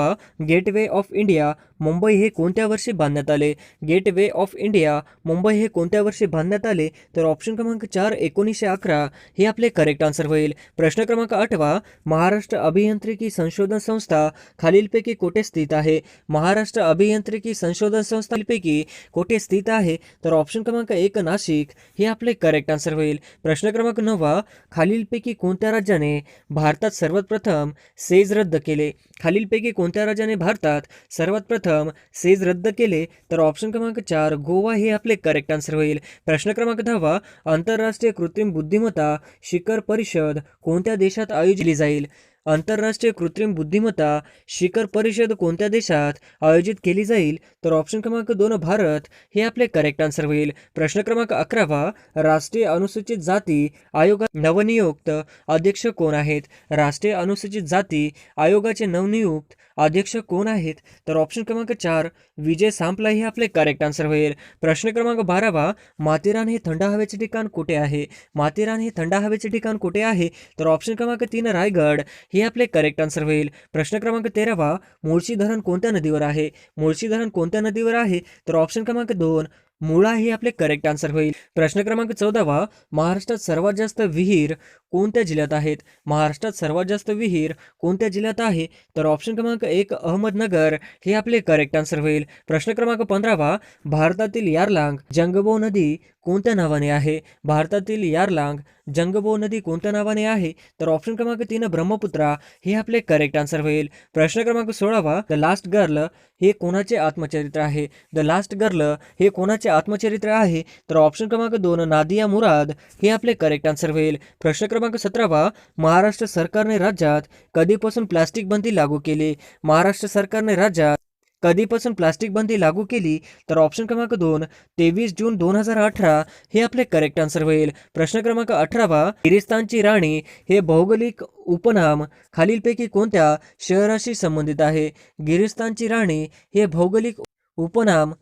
गेटवे ऑफ इंडिया मुंबई हे कोणत्या वर्षी बांधण्यात आले? गेटवे ऑफ इंडिया मुंबई हे कोणत्या वर्षी बांधण्यात आले? तर ऑप्शन क्रमांक 4 1911 हे आपले करेक्ट आन्सर होईल. प्रश्न क्रमांक 8 महाराष्ट्र अभियांत्रिकी संशोधन संस्था खालीलपैकी कुठे स्थित आहे? महाराष्ट्र अभियांत्रिकी संशोधन संस्थांपैकी कुठे स्थित आहे? तर ऑप्शन क्रमांक 1 नाशिक हे आपले करेक्ट आन्सर होईल. प्रश्न क्रमांक 9 खालीलपैकी कोणत्या राज्याने भारतात सर्वात प्रथम सेज रद्द केले? खालीलपैकी कोणत्या राज्याने भारतात सर्वात प्रथम सेज रद्द केले? तर ऑप्शन क्रमांक 4 गोवा हे आपले करेक्ट आन्सर होईल. प्रश्न क्रमांक 10 आंतरराष्ट्रीय कृत्रिम बुद्धिमत्ता शिखर परिषद कोणत्या देशात आयोजित केली जाईल? आंतरराष्ट्रीय कृत्रिम बुद्धिमत्ता शिखर परिषद कोणत्या देशात आयोजित केली जाईल? तर ऑप्शन क्रमांक 2 भारत हे आपले करेक्ट आन्सर होईल. प्रश्न क्रमांक 11 राष्ट्रीय अनुसूचित जाती आयोगा नवनियुक्त अध्यक्ष कोण आहेत? राष्ट्रीय अनुसूचित जाती आयोगाचे नवनियुक्त अध्यक्ष कोण आहेत? तर ऑप्शन क्रमांक 4 विजय सांपला हे आपले करेक्ट आन्सर होईल. प्रश्न क्रमांक 12 माथेरान हे थंड हवेचे ठिकाण कुठे आहे? माथेरान हे थंड हवेचे ठिकाण कुठे आहे? तर ऑप्शन क्रमांक 3 रायगड हे आपले करेक्ट आन्सर होईल. प्रश्न क्रमांक 13 मुळशी धरण कोणत्या नदीवर आहे? मुळशी धरण कोणत्या नदीवर आहे? तर ऑप्शन क्रमांक 2 मुळा हे आपले करेक्ट आन्सर होईल. प्रश्न क्रमांक 14 महाराष्ट्रात सर्वात जास्त विहीर कोणत्या जिल्ह्यात आहेत? महाराष्ट्रात सर्वात जास्त विहीर कोणत्या जिल्ह्यात आहे? तर ऑप्शन क्रमांक 1 अहमदनगर हे आपले करेक्ट आन्सर होईल. प्रश्न क्रमांक 15 भारतातील यारलांग जंगबो नदी कोणत्या नावाने आहे? भारतातील यारलांग जंगबो नदी कोणत्या नावाने आहे? तर ऑप्शन क्रमांक 3 ब्रह्मपुत्रा हे आपले करेक्ट आन्सर होईल. प्रश्न क्रमांक 16 द लास्ट गर्ल हे कोणाचे आत्मचरित्र आहे? द लास्ट गर्ल हे कोणाचे आत्मचरित्र आहे? तर ऑप्शन क्रमांक 2 नादिया मुराद हे आपले करेक्ट आन्सर होईल. प्रश्न क्रमांक 17 महाराष्ट्र सरकारने राज्यात कधीपासून प्लास्टिक बंदी लागू केली? महाराष्ट्र सरकारने राज्यात कधीपासून प्लास्टिक बंदी लागू केली? तर ऑप्शन क्रमांक 2 23 जून 2018 हे आपले करेक्ट आन्सर होईल. प्रश्न क्रमांक 18 गिरिस्तानची राणी हे भौगोलिक उपनाम खालीलपैकी कोणत्या शहराशी संबंधित आहे? गिरिस्तानची राणी हे भौगोलिक उपनाम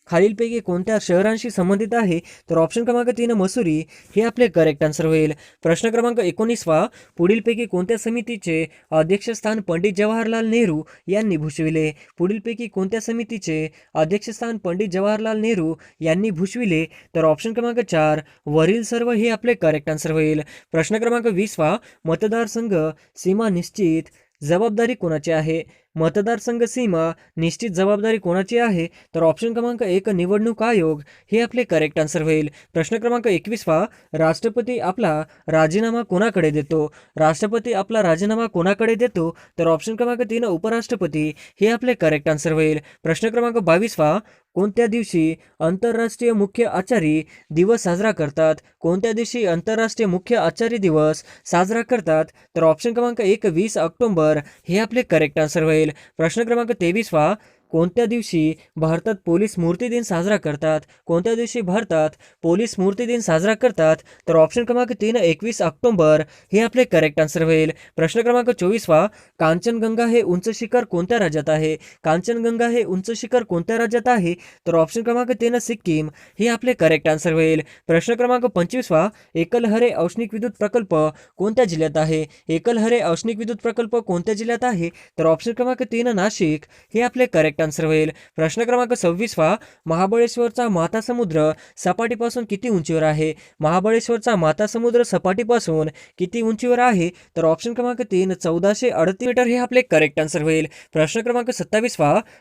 खालीलपैकी कोणत्या शहरांशी संबंधित आहे? तर ऑप्शन क्रमांक 3 मसुरी हे आपले करेक्ट आन्सर होईल. प्रश्न क्रमांक 19 पुढीलपैकी कोणत्या समितीचे अध्यक्षस्थान पंडित जवाहरलाल नेहरू यांनी भूषविले? पुढीलपैकी कोणत्या समितीचे अध्यक्षस्थान पंडित जवाहरलाल नेहरू यांनी भूषविले? तर ऑप्शन क्रमांक 4 वरील सर्व हे आपले करेक्ट आन्सर होईल. प्रश्न क्रमांक 20 मतदारसंघ सीमा निश्चित जबाबदारी कोणाची आहे? मतदारसंघ सीमा निश्चित जबाबदारी कोणाची आहे? तर ऑप्शन क्रमांक 1 निवडणूक आयोग हे आपले करेक्ट आन्सर होईल. प्रश्न क्रमांक 21 राष्ट्रपती आपला राजीनामा कोणाकडे देतो? राष्ट्रपती आपला राजीनामा कोणाकडे देतो? तर ऑप्शन क्रमांक 3 उपराष्ट्रपती हे आपले करेक्ट आन्सर होईल. प्रश्न क्रमांक 22 कोणत्या दिवशी आंतरराष्ट्रीय मुख्य आचारी दिवस साजरा करतात? कोणत्या दिवशी आंतरराष्ट्रीय मुख्य आचारी दिवस साजरा करतात? तर ऑप्शन क्रमांक 1 20 ऑक्टोबर हे आपले करेक्ट आन्सर होईल. प्रश्न क्रमांक 23 कोणत्या दिवशी भारतात पोलीस स्मृती दिन साजरा करतात? कोणत्या दिवशी भारतात पोलीस स्मृती दिन साजरा करतात? तर ऑप्शन क्रमांक 3 21 ऑक्टोबर हे आपले करेक्ट आन्सर होईल. प्रश्न क्रमांक 24 कांचनगंगा हे उंच शिखर कोणत्या राज्यात आहे? कांचनगंगा हे उंच शिखर कोणत्या राज्यात आहे? तर ऑप्शन क्रमांक 3 सिक्कीम हे आपले करेक्ट आन्सर होईल. प्रश्न क्रमांक 25 एकलहरे औष्णिक विद्युत प्रकल्प कोणत्या जिल्ह्यात आहे? एकलहरे औष्णिक विद्युत प्रकल्प कोणत्या जिल्ह्यात आहे? तर ऑप्शन क्रमांक 3 नाशिक हे आपले करेक्ट आन्सर होईल. प्रश्न क्रमांक 26 महाबळेश्वरचा माता समुद्र सपाटीपासून किती उंचीवर आहे? महाबळेश्वरचा माता समुद्र सपाटीपासून किती उंचीवर आहे? तर ऑप्शन क्रमांक 3 1438 मीटर हे आपले करेक्ट आन्सर होईल. प्रश्न क्रमांक 27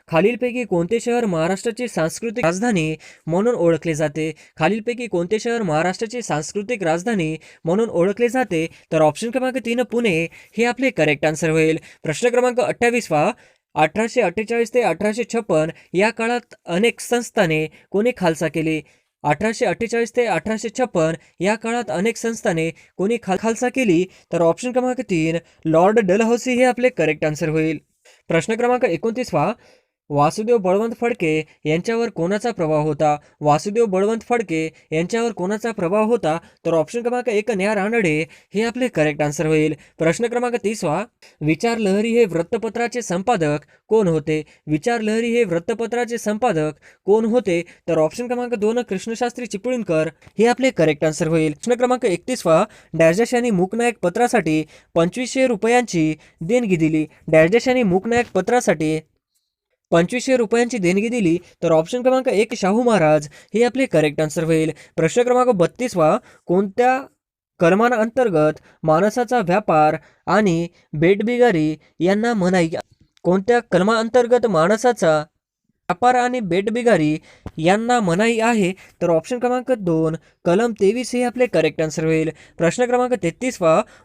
खालीलपैकी कोणते शहर महाराष्ट्राची सांस्कृतिक राजधानी म्हणून ओळखले जाते? खालीलपैकी कोणते शहर महाराष्ट्राची सांस्कृतिक राजधानी म्हणून ओळखले जाते? तर ऑप्शन क्रमांक 3 पुणे हे आपले करेक्ट आन्सर होईल. प्रश्न क्रमांक 28 1848 ते 1856 या काळात अनेक संस्थाने कोणी खालसा केली? 1848 ते 1856 या काळात अनेक संस्थाने कोणी खालसा केली? तर ऑप्शन क्रमांक 3 लॉर्ड डलहौसी हे आपले करेक्ट आन्सर होईल. प्रश्न क्रमांक 29 वासुदेव बळवंत फडके यांच्यावर कोणाचा प्रभाव होता? वासुदेव बळवंत फडके यांच्यावर कोणाचा प्रभाव होता? तर ऑप्शन क्रमांक 1 न्या रानडे हे आपले करेक्ट आन्सर होईल. प्रश्न क्रमांक 30 विचार लहरी हे वृत्तपत्राचे संपादक कोण होते? विचार लहरी हे वृत्तपत्राचे संपादक कोण होते? तर ऑप्शन क्रमांक 2 कृष्णशास्त्री चिपळूणकर हे आपले करेक्ट आन्सर होईल. प्रश्न क्रमांक 31 डॅशडॅश यांनी मूकनायक पत्रासाठी 2500 रुपयांची देणगी दिली. डॅशडॅश यांनी मूकनायक पत्रासाठी 2500 रुपयांची देणगी दिली. तर ऑप्शन क्रमांक 1 शाहू महाराज हे आपले करेक्ट आन्सर होईल. प्रश्न क्रमांक 32 कोणत्या कलमांतर्गत माणसाचा व्यापार आणि बेटबिगारी यांना मनाई? कोणत्या कलमांतर्गत माणसाचा व्यापार आणि बेटबिगारी यांना मनाई आहे? तर ऑप्शन क्रमांक 2 कलम 23 हे आपले करेक्ट आन्सर होईल. प्रश्न क्रमांक 33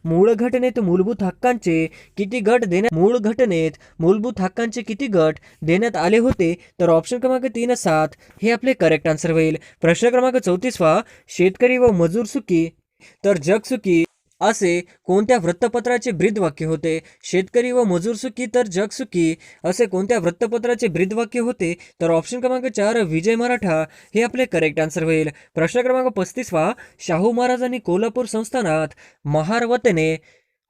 मूळ घटनेत मूलभूत हक्कांचे किती गट देण्यात आले होते? तर ऑप्शन क्रमांक 3 7 हे आपले करेक्ट आन्सर होईल. प्रश्न क्रमांक 34 शेतकरी व मजूर सुखी तर जग सुखी असे कोणत्या वृत्तपत्राचे ब्रीदवाक्य होते? शेतकरी व मजूर सुखी तर जग सुखी असे कोणत्या वृत्तपत्राचे ब्रीदवाक्य होते? तर ऑप्शन क्रमांक 4 विजय मराठा हे आपले करेक्ट आन्सर होईल. प्रश्न क्रमांक 35 शाहू महाराजांनी कोल्हापूर संस्थानात महार वतने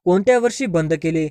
कोणत्या वर्षी बंद केले?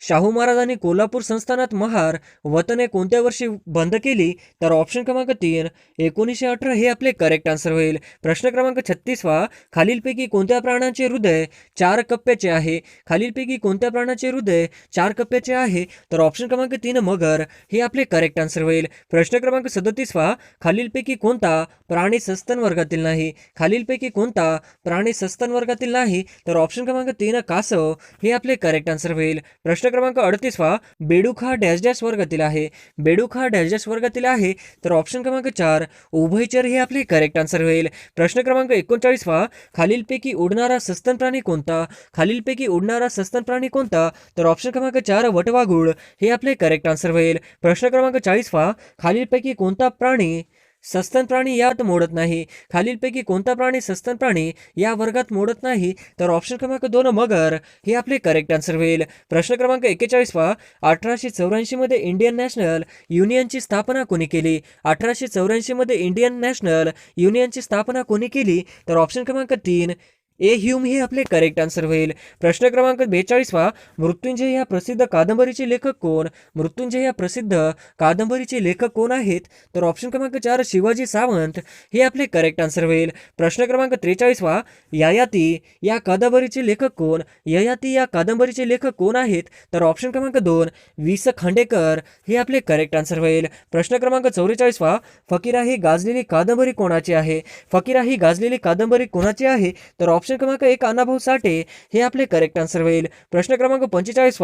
शाहू महाराजांनी कोल्हापूर संस्थानात महार वतने कोणत्या वर्षी बंद केली? तर ऑप्शन क्रमांक 3 1918 हे आपले करेक्ट आन्सर होईल. प्रश्न क्रमांक 36 खालीलपैकी कोणत्या प्राण्याचे हृदय 4 कप्प्याचे आहे? खालीलपैकी कोणत्या प्राण्याचे हृदय 4 कप्प्याचे आहे? तर ऑप्शन क्रमांक 3 मगर हे आपले करेक्ट आन्सर होईल. प्रश्न क्रमांक 37 खालीलपैकी कोणता प्राणी सस्तन वर्गातील नाही? खालीलपैकी कोणता प्राणी सस्तन वर्गातील नाही? तर ऑप्शन क्रमांक 3 कासव हे आपले करेक्ट आन्सर होईल. प्रश्न क्रमांक 38 बेडूक हा डॅश डॅश वर्गातील आहे? बेडूक हा डॅश डॅश वर्गातील आहे? तर ऑप्शन क्रमांक 4 उभयचर हे आपले करेक्ट आन्सर होईल. प्रश्न क्रमांक 39 खालीलपैकी उडणारा सस्तन प्राणी कोणता? खालीलपैकी उडणारा सस्तन प्राणी कोणता? तर ऑप्शन क्रमांक 4 वटवाघूळ हे आपले करेक्ट आन्सर होईल. प्रश्न क्रमांक 40 खालीलपैकी कोणता प्राणी सस्तन प्राणी यात मोडत नाही? खालीलपैकी कोणता प्राणी सस्तन प्राणी या वर्गात मोडत नाही? तर ऑप्शन क्रमांक 2 मगर हे आपले करेक्ट आन्सर होईल. प्रश्न क्रमांक 41 1884 मध्ये इंडियन नॅशनल युनियनची स्थापना कोणी केली? 1884 मध्ये इंडियन नॅशनल युनियनची स्थापना कोणी केली? तर ऑप्शन क्रमांक 3 ह्यूम हे आपले करेक्ट आन्सर होईल. प्रश्न क्रमांक 42 मृत्युंजय या प्रसिद्ध कादंबरीचे लेखक कोण? मृत्युंजय या प्रसिद्ध कादंबरीचे लेखक कोण आहेत? तर ऑप्शन क्रमांक 4 शिवाजी सावंत हे आपले करेक्ट आन्सर होईल. प्रश्न क्रमांक 43 ययाती या कादंबरीचे लेखक कोण? ययाती या कादंबरीचे लेखक कोण आहेत? तर ऑप्शन क्रमांक 2 वि स खांडेकर हे आपले करेक्ट आन्सर होईल. प्रश्न क्रमांक 44 फकीरा ही गाजलेली कादंबरी कोणाची आहे? फकीरा ही गाजलेली कादंबरी कोणाची आहे? तर ऑप्शन क्रमांक 1 अण्णाभाऊ साठे हे आपले करेक्ट आन्सर होईल. प्रश्न क्रमांक 45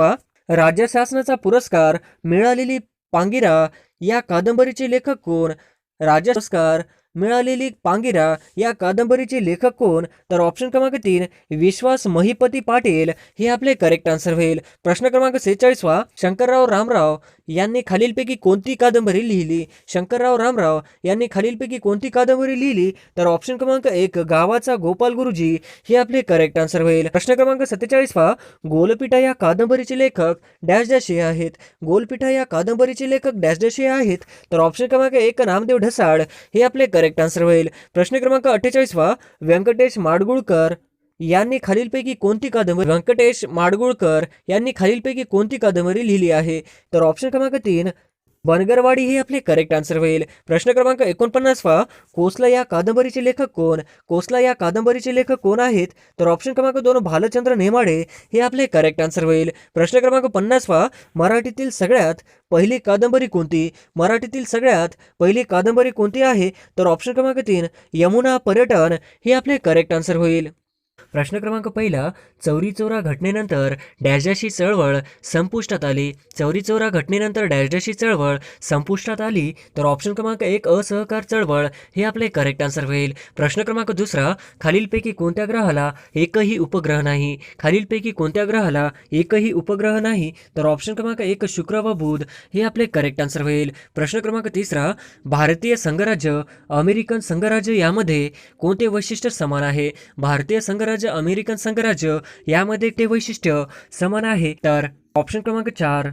राज्य शासनाचा पुरस्कार मिळालेली पांगिरा या कादंबरीचे लेखक कोण? राज्य पुरस्कार मिळालेली पांगिरा या कादंबरीचे लेखक कोण? तर ऑप्शन क्रमांक 3 विश्वास महिपती पाटील हे आपले करेक्ट आन्सर होईल. प्रश्न क्रमांक 46 शंकरराव रामराव यांनी खालीलपैकी कोणती कादंबरी लिहिली? शंकरराव रामराव यांनी खालीलपैकी कोणती कादंबरी लिहिली? तर ऑप्शन क्रमांक 1 गावाचा गोपाल गुरुजी हे आपले करेक्ट आन्सर होईल. प्रश्न क्रमांक 47 गोलपिठा या कादंबरीचे लेखक डॅश डॅश हे आहेत? गोलपिठा या कादंबरीचे लेखक डॅश डॅश हे आहेत? तर ऑप्शन क्रमांक 1 नामदेव ढसाळ हे आपले करेक्ट आन्सर होईल. प्रश्न क्रमांक 48 व्यंकटेश माडगुळकर यांनी खालीलपैकी कोणती कादंबरी व्यंकटेश माडगुळकर यांनी खालीलपैकी कोणती कादंबरी लिहिली आहे? तर ऑप्शन क्रमांक 3 बनगरवाडी हे आपले करेक्ट आन्सर होईल. प्रश्न क्रमांक 49 कोसला या कादंबरीचे लेखक कोण? कोसला या कादंबरीचे लेखक कोण आहेत? तर ऑप्शन क्रमांक 2 भालचंद्र नेमाडे हे आपले करेक्ट आन्सर होईल. प्रश्न क्रमांक 50 मराठीतील सगळ्यात पहिली कादंबरी कोणती? मराठीतील सगळ्यात पहिली कादंबरी कोणती आहे? तर ऑप्शन क्रमांक 3 यमुना पर्यटन हे आपले करेक्ट आन्सर होईल. प्रश्न क्रमांक 1 चौरी चौरा घटनेनंतर डॅशडॅशी चळवळ संपुष्टात आली. चौरी चौरा घटनेनंतर डॅशडॅशी चळवळ संपुष्टात आली. तर ऑप्शन क्रमांक 1 असहकार चळवळ हे आपले करेक्ट आन्सर होईल. प्रश्न क्रमांक 2 खालीलपैकी कोणत्या ग्रहाला एकही उपग्रह नाही? खालीलपैकी कोणत्या ग्रहाला एकही उपग्रह नाही? तर ऑप्शन क्रमांक 1 शुक्र व बुध हे आपले करेक्ट आन्सर होईल. प्रश्न क्रमांक 3 भारतीय संघराज्य अमेरिकन संघराज्य यामध्ये कोणते वैशिष्ट्य समान आहे? भारतीय संघराज्य अमेरिकन संघराज्य यामध्ये ते वैशिष्ट्य समान आहे. तर ऑप्शन क्रमांक 4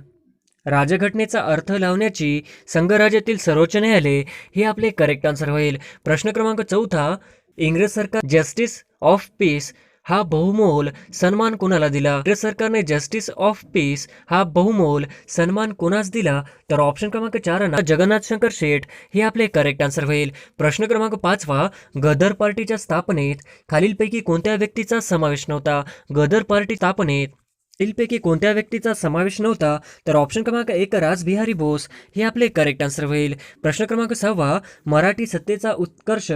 राजघटनेचा अर्थ लावण्याची संघराज्यातील सर्वोच्च न्यायालय हे आपले करेक्ट आन्सर होईल. प्रश्न क्रमांक 4 इंग्रज सरकार जस्टिस ऑफ पीस हा बहुमोल सन्मान कोणाला दिला? इंग्रज सरकारने जस्टिस ऑफ पीस हा बहुमोल सन्मान कोणास दिला? तर ऑप्शन क्रमांक 4 जगन्नाथ शंकर शेठ हे आपले करेक्ट आन्सर होईल. प्रश्न क्रमांक 5 गदर पार्टीच्या स्थापनेत खालीलपैकी कोणत्या व्यक्तीचा समावेश नव्हता? गदर पार्टी स्थापनेत खालीलपैकी कोणत्या व्यक्तीचा समावेश नव्हता? तर ऑप्शन क्रमांक 1 रासबिहारी बोस हे आपले करेक्ट आन्सर होईल. प्रश्न क्रमांक 6 मराठी सत्तेचा उत्कर्ष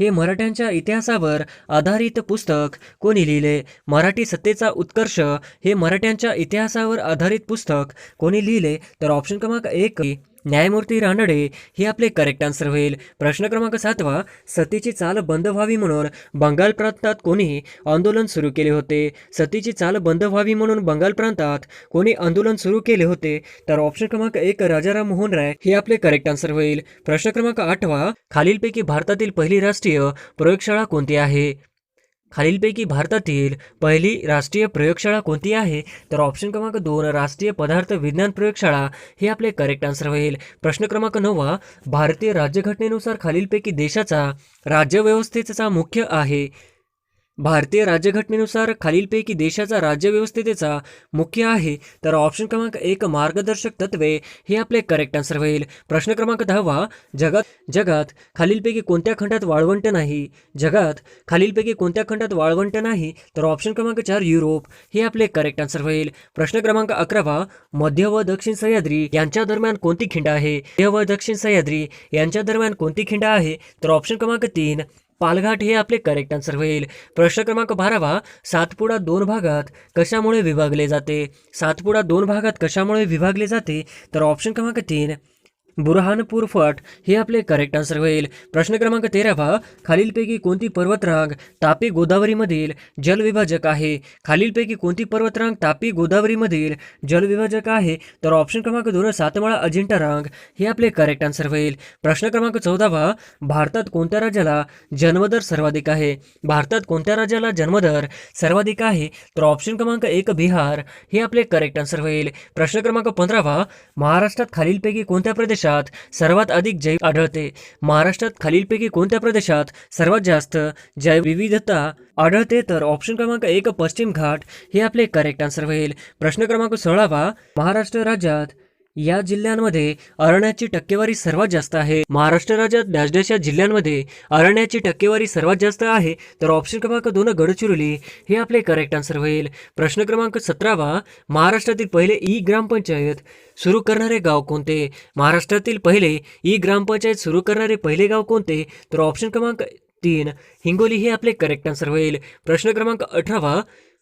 हे मराठ्यांच्या इतिहासावर आधारित पुस्तक कोणी लिहिले? मराठी सत्तेचा उत्कर्ष हे मराठ्यांच्या इतिहासावर आधारित पुस्तक कोणी लिहिले? तर ऑप्शन क्रमांक 1 न्यायमूर्ती रानडे हे आपले करेक्ट आन्सर होईल. प्रश्न क्रमांक 7 सतीची चाल बंद व्हावी म्हणून बंगाल प्रांतात कोणी आंदोलन सुरू केले होते? सतीची चाल बंद व्हावी म्हणून बंगाल प्रांतात कोणी आंदोलन सुरू केले होते? तर ऑप्शन क्रमांक 1 राजाराम मोहन राय हे आपले करेक्ट आन्सर होईल. प्रश्न क्रमांक 8 खालीलपैकी भारतातील पहिली राष्ट्रीय प्रयोगशाळा कोणती आहे? खालीलपैकी भारतातील पहिली राष्ट्रीय प्रयोगशाळा कोणती आहे? तर ऑप्शन क्रमांक 2 राष्ट्रीय पदार्थ विज्ञान प्रयोगशाळा हे आपले करेक्ट आन्सर होईल. प्रश्न क्रमांक 9 भारतीय राज्यघटनेनुसार खालीलपैकी देशाचा राज्यव्यवस्थेचा मुख्य आहे. भारतीय राज्यघटनेनुसार खालीलपैकी देशाचा राज्यव्यवस्थेचा मुख्य आहे. तर ऑप्शन क्रमांक 1 मार्गदर्शक तत्वे हे आपले करेक्ट आन्सर होईल. प्रश्न क्रमांक 10 जगात खालीलपैकी कोणत्या खंडात वाळवंट नाही? जगात खालीलपैकी कोणत्या खंडात वाळवंट नाही? तर ऑप्शन क्रमांक 4 युरोप हे आपले करेक्ट आन्सर होईल. प्रश्न क्रमांक 11 मध्य व दक्षिण सह्याद्री यांच्या दरम्यान कोणती खिंड आहे? मध्य व दक्षिण सह्याद्री यांच्या दरम्यान कोणती खिंड आहे? तर ऑप्शन क्रमांक 3 पालघाट हे आपले करेक्ट आन्सर होईल. प्रश्न क्रमांक 12 सातपुडा 2 भागात कशामुळे विभागले जाते? सातपुडा 2 भागात कशामुळे विभागले जाते? तर ऑप्शन क्रमांक 3 बुरहानपूर फट हे आपले करेक्ट आन्सर होईल. प्रश्न क्रमांक 13 खालीलपैकी कोणती पर्वतरांग तापी गोदावरीमधील जलविभाजक आहे? खालीलपैकी कोणती पर्वतरांग तापी गोदावरीमधील जलविभाजक आहे? तर ऑप्शन क्रमांक 2 सातमाळा अजिंठा रांग हे आपले करेक्ट आन्सर होईल. प्रश्न क्रमांक 14 भारतात कोणत्या राज्याला जन्मदर सर्वाधिक आहे? भारतात कोणत्या राज्याला जन्मदर सर्वाधिक आहे? तर ऑप्शन क्रमांक 1 बिहार हे आपले करेक्ट आन्सर होईल. प्रश्न क्रमांक 15 महाराष्ट्रात खालीलपैकी कोणत्या प्रदेशात सर्वात अधिक जैव आढळते? महाराष्ट्रात खालीलपैकी कोणत्या प्रदेशात सर्वात जास्त जैवविविधता आढळते? तर ऑप्शन क्रमांक 1 पश्चिम घाट हे आपले करेक्ट आन्सर होईल. प्रश्न क्रमांक 16 महाराष्ट्र राज्यात या जिल्ह्यांमध्ये अरण्याची टक्केवारी सर्वात जास्त आहे. महाराष्ट्र राज्यात डॅश डॅश या जिल्ह्यांमध्ये अरण्याची टक्केवारी सर्वात जास्त आहे. तर ऑप्शन क्रमांक 2 गडचिरोली हे आपले करेक्ट आन्सर होईल. प्रश्न क्रमांक 17 महाराष्ट्रातील पहिले ई ग्रामपंचायत सुरू करणारे गाव कोणते? महाराष्ट्रातील पहिले ई ग्रामपंचायत सुरू करणारे पहिले गाव कोणते? तर ऑप्शन क्रमांक 3 हिंगोली हे आपले करेक्ट आन्सर होईल. प्रश्न क्रमांक 18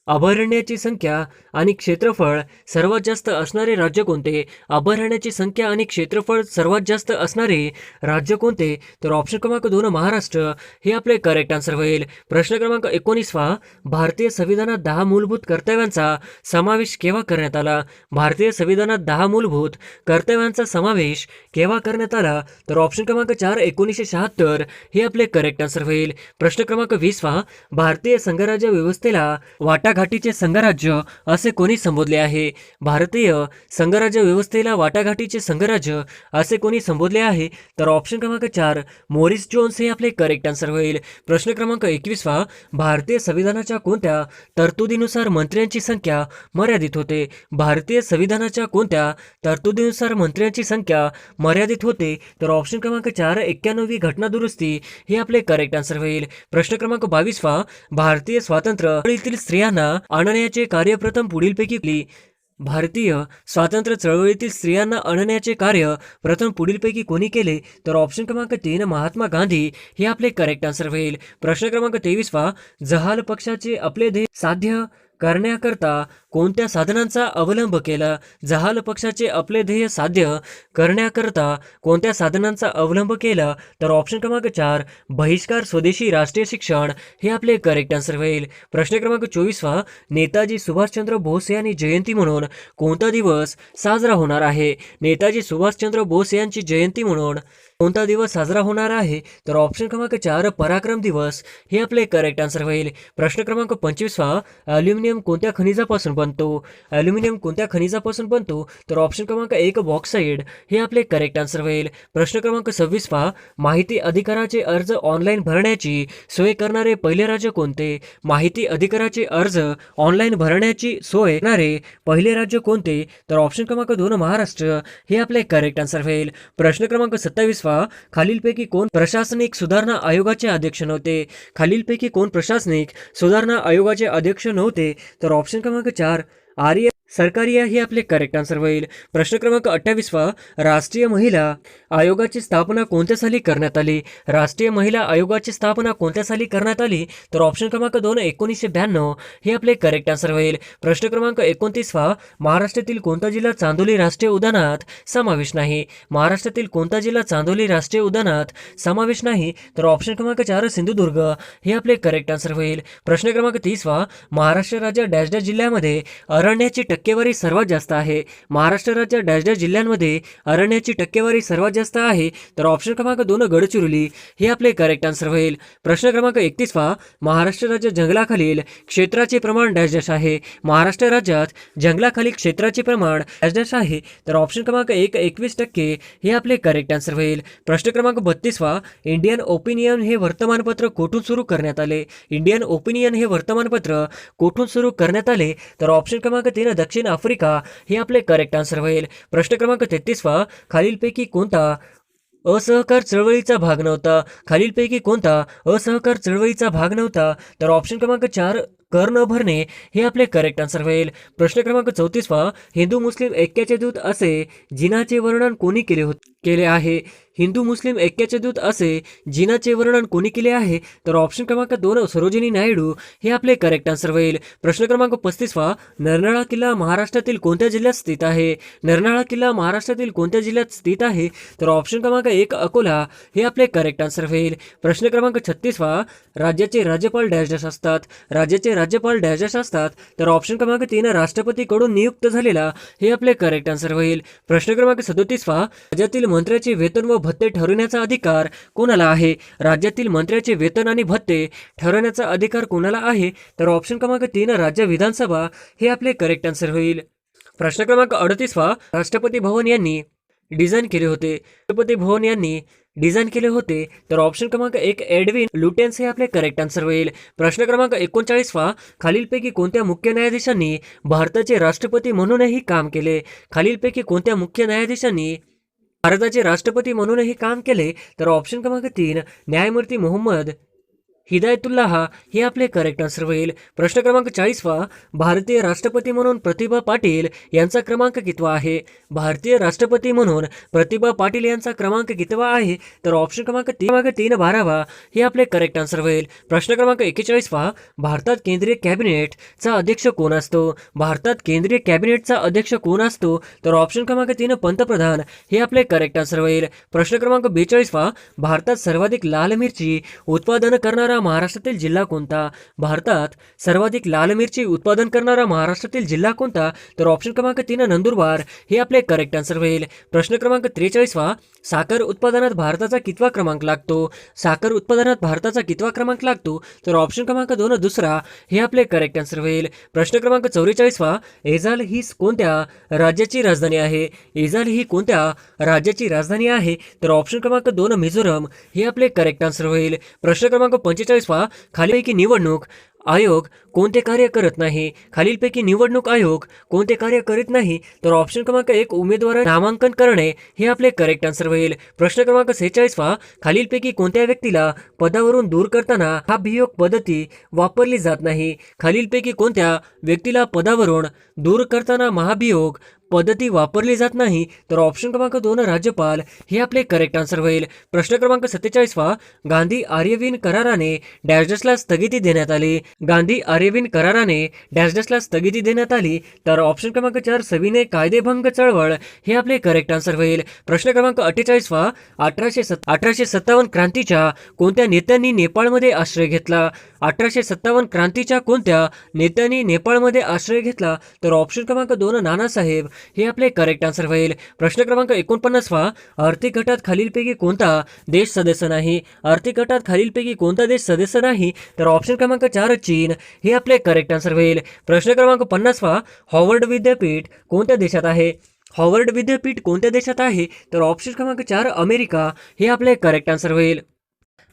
अभयारण्याची संख्या आणि क्षेत्रफळ सर्वात जास्त असणारे राज्य कोणते? अभयारण्याची संख्या आणि क्षेत्रफळ सर्वात जास्त असणारे राज्य कोणते? तर ऑप्शन क्रमांक 2 महाराष्ट्र हे आपले करेक्ट आन्सर होईल. प्रश्न क्रमांक 19 भारतीय संविधानात 10 मूलभूत कर्तव्यांचा समावेश केव्हा करण्यात आला? भारतीय संविधानात 10 मूलभूत कर्तव्यांचा समावेश केव्हा करण्यात आला? तर ऑप्शन क्रमांक 4 1976 हे आपले करेक्ट आन्सर होईल. प्रश्न क्रमांक 20 भारतीय संघराज्य व्यवस्थेला वाटाघाटीचे संघराज्य असे कोणी संबोधले आहे? भारतीय संघराज्य व्यवस्थेला वाटाघाटीचे संघराज्य असे कोणी संबोधले आहे? तर ऑप्शन क्रमांक 4 मोरिस जोन्स हे आपले करेक्ट आन्सर होईल. प्रश्न क्रमांक 21 भारतीय संविधानाच्या कोणत्या तरतुदीनुसार मंत्र्यांची संख्या मर्यादित होते? भारतीय संविधानाच्या कोणत्या तरतुदीनुसार मंत्र्यांची संख्या मर्यादित होते? तर ऑप्शन क्रमांक 4 91वी घटना दुरुस्ती हे आपले करेक्ट आन्सर होईल. प्रश्न क्रमांक 22 भारतीय स्वातंत्र्य स्त्रियांना आणण्याचे कार्य प्रथम पुढीलपैकी भारतीय स्वातंत्र्य चळवळीतील स्त्रियांना आणण्याचे कार्य प्रथम पुढीलपैकी कोणी केले? तर ऑप्शन क्रमांक 3 महात्मा गांधी हे आपले करेक्ट आन्सर होईल. प्रश्न क्रमांक 23 जहाल पक्षाचे आपले ध्येय साध्य करण्याकरता कोणत्या साधनांचा अवलंब केला? जहाल पक्षाचे आपले ध्येय साध्य करण्याकरता कोणत्या साधनांचा अवलंब केला? तर ऑप्शन क्रमांक 4 बहिष्कार स्वदेशी राष्ट्रीय शिक्षण हे आपले करेक्ट आन्सर होईल. प्रश्न क्रमांक 24 नेताजी सुभाषचंद्र बोस यांची जयंती म्हणून कोणता दिवस साजरा होणार आहे? नेताजी सुभाषचंद्र बोस यांची जयंती म्हणून कोणता दिवस साजरा होणार आहे? तर ऑप्शन क्रमांक 4 पराक्रम दिवस हे आपले करेक्ट आन्सर होईल. प्रश्न क्रमांक 25 ॲल्युमिनियम कोणत्या खनिजापासून बनतो? ॲल्युमिनियम कोणत्या खनिजापासून बनतो? तर ऑप्शन क्रमांक 1 बॉक्साईड हे आपले करेक्ट आन्सर होईल. प्रश्न क्रमांक 26 माहिती अधिकाराचे अर्ज ऑनलाईन भरण्याची सोय करणारे पहिले राज्य कोणते? माहिती अधिकाराचे अर्ज ऑनलाईन भरण्याची सोय करणारे पहिले राज्य कोणते? तर ऑप्शन क्रमांक 2 महाराष्ट्र हे आपले करेक्ट आन्सर होईल. प्रश्न क्रमांक 27 खालीलपैकी कोण प्रशासनिक सुधारणा आयोगाचे अध्यक्ष नव्हते? खालीलपैकी कोण प्रशासनिक सुधारणा आयोगाचे अध्यक्ष नव्हते? तर ऑप्शन क्रमांक 4 आर्य सरकारिया हे आपले करेक्ट आन्सर होईल. प्रश्न क्रमांक 28 राष्ट्रीय महिला आयोगाची स्थापना कोणत्या साली करण्यात आली? राष्ट्रीय महिला आयोगाची स्थापना कोणत्या साली करण्यात आली? तर ऑप्शन क्रमांक 2 1992 हे आपले करेक्ट आन्सर होईल. प्रश्न क्रमांक 29 महाराष्ट्रातील कोणता जिल्हा चांदोली राष्ट्रीय उद्यानात समावेश नाही? महाराष्ट्रातील कोणता जिल्हा चांदोली राष्ट्रीय उद्यानात समावेश नाही? तर ऑप्शन क्रमांक 4 सिंधुदुर्ग हे आपले करेक्ट आन्सर होईल. प्रश्न क्रमांक 30 महाराष्ट्र राज्य डॅश डॅश जिल्ह्यामध्ये अरण्याची टक्केवारी सर्वात जास्त आहे? महाराष्ट्र राज्यात डॅश डॅश जिल्ह्यांमध्ये अरण्याची टक्केवारी सर्वात जास्त आहे? तर ऑप्शन क्रमांक 2 गडचिरोली हे आपले करेक्ट आन्सर होईल. प्रश्न क्रमांक 31 महाराष्ट्र राज्यात जंगलाखालील क्षेत्राचे प्रमाण डॅश डॅश आहे? महाराष्ट्र राज्यात जंगलाखालील क्षेत्राचे प्रमाण डॅश डॅश आहे? तर ऑप्शन क्रमांक 1 21% हे आपले करेक्ट आन्सर होईल. प्रश्न क्रमांक 32 इंडियन ओपिनियन हे वर्तमानपत्र कोठून सुरू करण्यात आले? इंडियन ओपिनियन हे वर्तमानपत्र कोठून सुरू करण्यात आले? तर ऑप्शन क्रमांक 3 दक्षिण आफ्रिका हे आपले करेक्ट आन्सर होईल. प्रश्न क्रमांक 33 खालीलपैकी कोणता असहकार चळवळीचा भाग नव्हता? खालीलपैकी कोणता असहकार चळवळीचा भाग नव्हता? तर ऑप्शन क्रमांक 4 कर न भरणे हे आपले करेक्ट आन्सर होईल. प्रश्न क्रमांक 34 हिंदू मुस्लिम ऐक्याचे दूत असे जिनाचे वर्णन कोणी केले आहे? हिंदू मुस्लिम ऐक्याचे दूत असे जिनाचे वर्णन कोणी केले आहे? तर ऑप्शन क्रमांक 2 सरोजिनी नायडू हे आपले करेक्ट आन्सर होईल. प्रश्न क्रमांक 35 नरनाळा किल्ला महाराष्ट्रातील कोणत्या जिल्ह्यात स्थित आहे? नरनाळा किल्ला महाराष्ट्रातील कोणत्या जिल्ह्यात स्थित आहे? तर ऑप्शन क्रमांक 1 अकोला हे आपले करेक्ट आन्सर होईल. प्रश्न क्रमांक 36 राज्याचे राज्यपाल डॅश डॅश असतात? राज्याचे राज्यपाल डॅश डॅश असतात? तर ऑप्शन क्रमांक 3 राष्ट्रपतीकडून नियुक्त झालेला हे आपले करेक्ट आन्सर होईल. प्रश्न क्रमांक 37 राज्यातील मंत्र्याचे वेतन व भत्ते ठरवण्याचा अधिकार कोणाला आहे? राज्यातील मंत्र्याचे वेतन आणि भत्ते ठरवण्याचा अधिकार कोणाला आहे? तर ऑप्शन क्रमांक 3 राज्य विधानसभा हे आपले करेक्ट आन्सर होईल. प्रश्न क्रमांक 38 राष्ट्रपती भवन यांनी डिझाईन केले होते? राष्ट्रपती भवन यांनी डिझाईन केले होते? तर ऑप्शन क्रमांक 1 एडविन लुटेन्स हे आपले करेक्ट आन्सर होईल. प्रश्न क्रमांक 39 खालीलपैकी कोणत्या मुख्य न्यायाधीशांनी भारताचे राष्ट्रपती म्हणूनही काम केले? खालीलपैकी कोणत्या मुख्य न्यायाधीशांनी भारताचे राष्ट्रपती म्हणूनही काम केले? तर ऑप्शन क्रमांक 3 न्यायमूर्ती मोहम्मद हिदायतुल्लाह हे आपले करेक्ट आन्सर होईल. प्रश्न क्रमांक 40 भारतीय राष्ट्रपती म्हणून प्रतिभा पाटील यांचा क्रमांक कितवा आहे? भारतीय राष्ट्रपती म्हणून प्रतिभा पाटील यांचा क्रमांक कितवा आहे? तर ऑप्शन क्रमांक 3 12 हे आपले करेक्ट आन्सर होईल. प्रश्न क्रमांक 41 भारतात केंद्रीय कॅबिनेटचा अध्यक्ष कोण असतो? भारतात केंद्रीय कॅबिनेटचा अध्यक्ष कोण असतो? तर ऑप्शन क्रमांक 3 पंतप्रधान हे आपले करेक्ट आन्सर होईल. प्रश्न क्रमांक 42 भारतात सर्वाधिक लाल मिरची उत्पादन करणारा महाराष्ट्रातील जिल्हा कोणता? भारतात सर्वाधिक लाल मिरची उत्पादन करणारा महाराष्ट्रातील जिल्हा कोणता? तर ऑप्शन क्रमांक 3 नंदुरबार हे आपले करेक्ट आन्सर होईल. प्रश्न क्रमांक 43 साखर उत्पादनात भारताचा कितवा क्रमांक लागतो? साखर उत्पादनात भारताचा कितवा क्रमांक लागतो? तर ऑप्शन क्रमांक 2 दुसरा हे आपले करेक्ट आन्सर होईल. प्रश्न क्रमांक 44 एजाल ही कोणत्या राज्याची राजधानी आहे? एजाल ही कोणत्या राज्याची राजधानी आहे? तर ऑप्शन क्रमांक 2 मिझोरम हे आपले करेक्ट आन्सर होईल. प्रश्न क्रमांक 45 खालीलपैकी निवडणूक आयोग कोणते कार्य करत नाही? खालीलपैकी निवडणूक आयोग कोणते कार्य करत नाही? तर ऑप्शन क्रमांक 1 उमेदवार नामांकन करणे हे आपले करेक्ट आन्सर होईल. प्रश्न क्रमांक 46 खालीलपैकी कोणत्या व्यक्तीला पदावरून दूर करताना महाभियोग पद्धती वापरली जात नाही? खालीलपैकी कोणत्या व्यक्तीला पदावरून दूर करताना महाभियोग पद्धती वापरली जात नाही? तर ऑप्शन क्रमांक 2 राज्यपाल हे आपले करेक्ट आन्सर होईल. प्रश्न क्रमांक 47 गांधी आर्यविन कराराने डॅश डॅशला स्थगिती देण्यात आली? गांधी आर्यविन कराराने डॅश डॅशला स्थगिती देण्यात आली? तर ऑप्शन क्रमांक 4 सविनय कायदेभंग चळवळ हे आपले करेक्ट आन्सर होईल. प्रश्न क्रमांक 48 1857 क्रांतीच्या कोणत्या नेत्यांनी नेपाळमध्ये आश्रय घेतला? 1857 क्रांतीच्या कोणत्या नेत्यांनी नेपाळमध्ये आश्रय घेतला? तर ऑप्शन क्रमांक 2 नानासाहेब हे आपले करेक्ट आन्सर होईल. प्रश्न क्रमांक 49 आर्थिक गटात खालीलपैकी कोणता देश सदस्य नाही? आर्थिक गटात खालीलपैकी कोणता देश सदस्य नाही? तर ऑप्शन क्रमांक 4 चीन हे आपले करेक्ट आन्सर होईल. प्रश्न क्रमांक 50 हॉवर्ड विद्यापीठ कोणत्या देशात आहे? हॉवर्ड विद्यापीठ कोणत्या देशात आहे? तर ऑप्शन क्रमांक 4 अमेरिका हे आपले करेक्ट आन्सर होईल.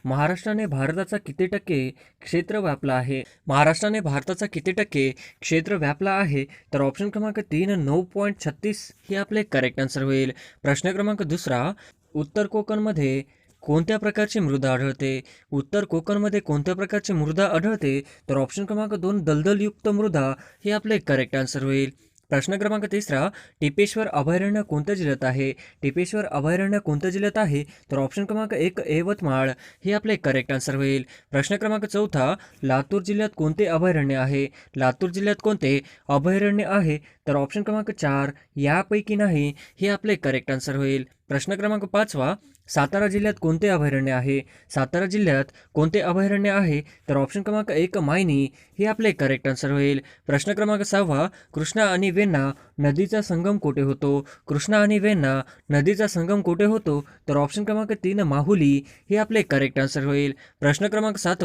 महाराष्ट्राने भारताचा किती टक्के क्षेत्र व्यापला आहे? महाराष्ट्राने भारताचा किती टक्के क्षेत्र व्यापला आहे? तर ऑप्शन क्रमांक 3 9.36 हे आपले करेक्ट आन्सर होईल. प्रश्न क्रमांक 2 उत्तर कोकणमध्ये कोणत्या प्रकारची मृदा आढळते? उत्तर कोकणमध्ये कोणत्या प्रकारची मृदा आढळते? तर ऑप्शन क्रमांक 2 दलदलयुक्त मृदा हे आपले करेक्ट आन्सर होईल. प्रश्न क्रमांक 3 टिपेश्वर अभयारण्य कोणत्या जिल्ह्यात आहे? टिपेश्वर अभयारण्य कोणत्या जिल्ह्यात आहे? तर ऑप्शन क्रमांक 1 यवतमाळ हे आपले करेक्ट आन्सर होईल. प्रश्न क्रमांक 4 लातूर जिल्ह्यात कोणते अभयारण्य आहे? लातूर जिल्ह्यात कोणते अभयारण्य आहे? तर ऑप्शन क्रमांक 4 यापैकी नाही हे आपले करेक्ट आन्सर होईल. प्रश्न क्रमांक 5 सातारा जिल्ह्यात कोणते अभयारण्य आहे? सातारा जिल्ह्यात कोणते अभयारण्य आहे? तर ऑप्शन क्रमांक 1 मायनी हे आपले करेक्ट आन्सर होईल. प्रश्न क्रमांक 6 कृष्णा आणि वेण्णा नदीचा संगम कोठे होतो? कृष्णा आणि वेण्णा नदीचा संगम कोठे होतो? तर ऑप्शन क्रमांक 3 माहुली हे आपले करेक्ट आन्सर होईल. प्रश्न क्रमांक 7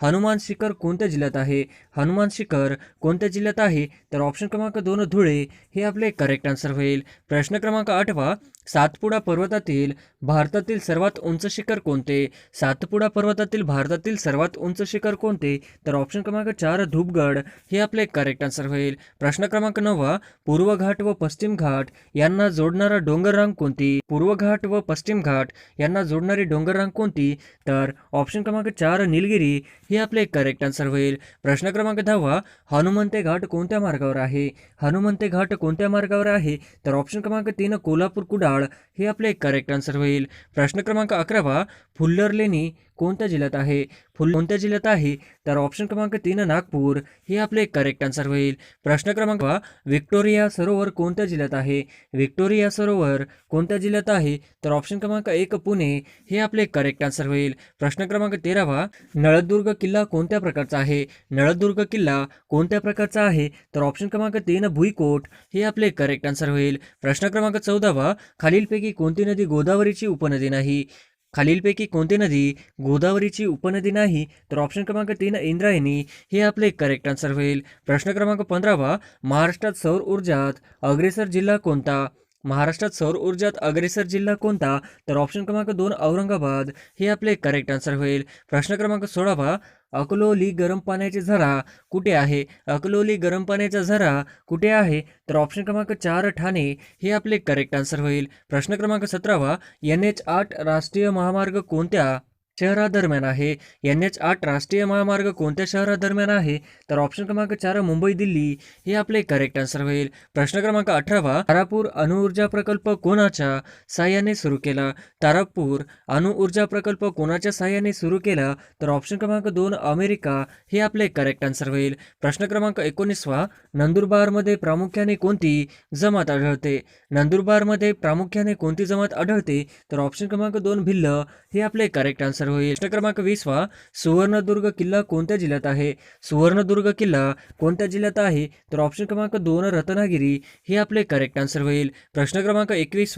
हनुमान शिखर कोणत्या जिल्ह्यात आहे? हनुमान शिखर कोणत्या जिल्ह्यात आहे? तर ऑप्शन क्रमांक 2 धुळे हे आपले करेक्ट आन्सर होईल. प्रश्न क्रमांक 8 सातपुडा पर्वतातील भारतातील सर्वात उंच शिखर कोणते? सातपुडा पर्वतातील भारतातील सर्वात उंच शिखर कोणते? तर ऑप्शन क्रमांक 4 धूपगड हे आपले करेक्ट आन्सर होईल. प्रश्न क्रमांक 9 पूर्व घाट व पश्चिम घाट यांना जोडणारा डोंगररांग कोणती? पूर्व घाट व पश्चिम घाट यांना जोडणारी डोंगररांग कोणती? तर ऑप्शन क्रमांक 4 निलगिरी हे आपले करेक्ट आन्सर होईल. प्रश्न क्रमांक 10 हनुमंते घाट कोणत्या मार्गावर आहे? हनुमंते घाट कोणत्या मार्गावर आहे? तर ऑप्शन क्रमांक 3 कोल्हापूर कुडाळ हे आपले करेक्ट आन्सर होईल. प्रश्न क्रमांक 11 फुल्लर लेणी कोणत्या जिल्ह्यात आहे? कोणत्या जिल्ह्यात आहे? तर ऑप्शन क्रमांक 3 नागपूर हे आपले करेक्ट आन्सर होईल. प्रश्न क्रमांक व्हिक्टोरिया सरोवर कोणत्या जिल्ह्यात आहे? व्हिक्टोरिया सरोवर कोणत्या जिल्ह्यात आहे? तर ऑप्शन क्रमांक 1 पुणे हे आपले करेक्ट आन्सर होईल. प्रश्न क्रमांक 13 नळदुर्ग किल्ला कोणत्या प्रकारचा आहे? नळदुर्ग किल्ला कोणत्या प्रकारचा आहे? तर ऑप्शन क्रमांक 3 भुईकोट हे आपले करेक्ट आन्सर होईल. प्रश्न क्रमांक 14 खालीलपैकी कोणती नदी गोदावरीची उपनदी नाही? खालीलपैकी कोणती नदी गोदावरीची उपनदी नाही? तर ऑप्शन क्रमांक 3 इंद्रायणी हे आपले करेक्ट आन्सर होईल. प्रश्न क्रमांक 15 महाराष्ट्रात सौर ऊर्जात अग्रेसर जिल्हा कोणता? महाराष्ट्रात सौर ऊर्जात अग्रेसर जिल्हा कोणता? तर ऑप्शन क्रमांक 2 औरंगाबाद हे आपले करेक्ट आन्सर होईल. प्रश्न क्रमांक 16 अकलोली गरम पाण्याची झरा कुठे आहे? अकलोली गरम पाण्याचा झरा कुठे आहे? तर ऑप्शन क्रमांक 4 ठाणे हे आपले करेक्ट आन्सर होईल. प्रश्न क्रमांक 17 NH8 राष्ट्रीय महामार्ग कोणत्या शहरादरम्यान आहे? NH8 राष्ट्रीय महामार्ग कोणत्या शहरादरम्यान आहे? तर ऑप्शन क्रमांक 4 मुंबई दिल्ली हे आपले करेक्ट आन्सर होईल. प्रश्न क्रमांक 18 तारापूर अणुऊर्जा प्रकल्प कोणाच्या साहाय्याने सुरू केला? तारापूर अणुऊर्जा प्रकल्प कोणाच्या साहाय्याने सुरू केला? तर ऑप्शन क्रमांक 2 अमेरिका हे आपले करेक्ट आन्सर होईल. प्रश्न क्रमांक 19 नंदुरबारमध्ये प्रामुख्याने कोणती जमात आढळते? नंदुरबारमध्ये प्रामुख्याने कोणती जमात आढळते? तर ऑप्शन क्रमांक 2 भिल्ल हे आपले करेक्ट आन्सर होईल. प्रश्न क्रमांक 20 सुवर्णदुर्ग किल्ला कोणत्या जिल्ह्यात आहे? सुवर्णदुर्ग किल्ला कोणत्या जिल्ह्यात आहे? तर ऑप्शन क्रमांक 2 रत्नागिरी हे आपले करेक्ट आन्सर होईल. प्रश्न क्रमांक 21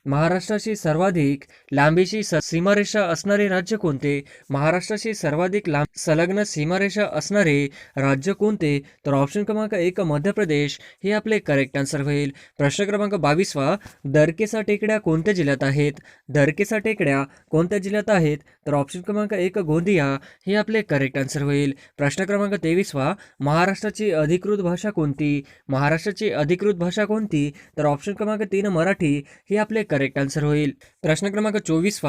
महाराष्ट्राची सर्वाधिक लांबीची सीमारेषा असणारे राज्य कोणते? महाराष्ट्राची सर्वाधिक संलग्न सीमारेषा असणारे राज्य कोणते? तर ऑप्शन क्रमांक 1 मध्य प्रदेश हे आपले करेक्ट आन्सर होईल. प्रश्न क्रमांक 22 दरकेसा टेकड्या कोणत्या जिल्ह्यात आहेत? दरकेसा टेकड्या कोणत्या जिल्ह्यात आहेत? तर ऑप्शन क्रमांक 1 गोंदिया हे आपले करेक्ट आन्सर होईल. प्रश्न क्रमांक 23 महाराष्ट्राची अधिकृत भाषा कोणती? महाराष्ट्राची अधिकृत भाषा कोणती? तर ऑप्शन क्रमांक 3 मराठी हे आपले करेक्ट आन्सर होईल. प्रश्न क्रमांक 24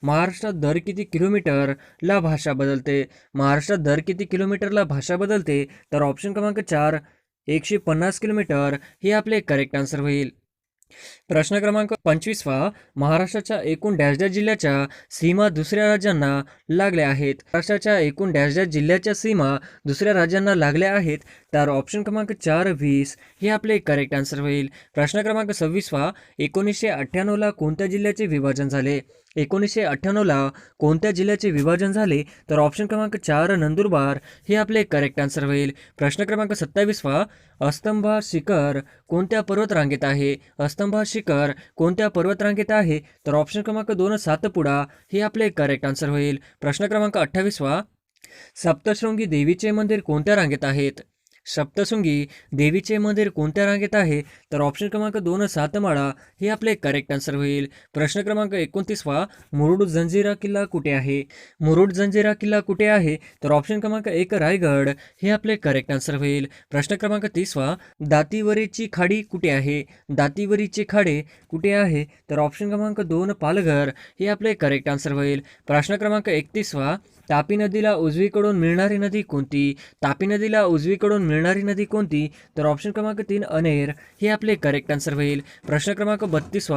महाराष्ट्रात दर किती किलोमीटरला भाषा बदलते? महाराष्ट्रात दर किती किलोमीटरला भाषा बदलते? तर ऑप्शन क्रमांक 4 150 किलोमीटर हे आपले करेक्ट आन्सर होईल. प्रश्न क्रमांक 25 महाराष्ट्राच्या एकूण डॅश डॅश जिल्ह्याच्या सीमा दुसऱ्या राज्यांना लागल्या आहेत. महाराष्ट्राच्या एकूण डॅश डॅश जिल्ह्याच्या सीमा दुसऱ्या राज्यांना लागल्या आहेत. तर ऑप्शन क्रमांक 4 20 हे आपले करेक्ट आन्सर होईल. प्रश्न क्रमांक 26 1998ला कोणत्या जिल्ह्याचे विभाजन झाले? 1998ला कोणत्या जिल्ह्याचे विभाजन झाले? तर ऑप्शन क्रमांक 4 नंदुरबार हे आपले करेक्ट आन्सर होईल. प्रश्न क्रमांक 27 अस्तंभा शिखर कोणत्या पर्वतरांगेत आहे? अस्तंभा शिखर कोणत्या पर्वतरांगेत आहे? तर ऑप्शन क्रमांक 2 सातपुडा हे आपले करेक्ट आन्सर होईल. प्रश्न क्रमांक 28 सप्तशृंगी देवीचे मंदिर कोणत्या रांगेत आहेत? सप्तशृंगी देवीचे मंदिर कोणत्या रांगेत आहे? तर ऑप्शन क्रमांक 2 सातमाळा हे आपले करेक्ट आन्सर होईल. प्रश्न क्रमांक 29 मुरुड जंजिरा किल्ला कुठे आहे? मुरुड जंजिरा किल्ला कुठे आहे? तर ऑप्शन क्रमांक 1 रायगड हे आपले करेक्ट आन्सर होईल. प्रश्न क्रमांक 30 दातीवरीची खाडी कुठे आहे? दातीवरीची खाडे कुठे आहे? तर ऑप्शन क्रमांक 2 पालघर हे आपले करेक्ट आन्सर होईल. प्रश्न क्रमांक 31 तापी नदीला उजवीकडून मिळणारी नदी कोणती? तापी नदीला उजवीकडून मिळणारी नदी कोणती? तर ऑप्शन क्रमांक 3 अनेर हे आपले करेक्ट आन्सर होईल. प्रश्न क्रमांक 32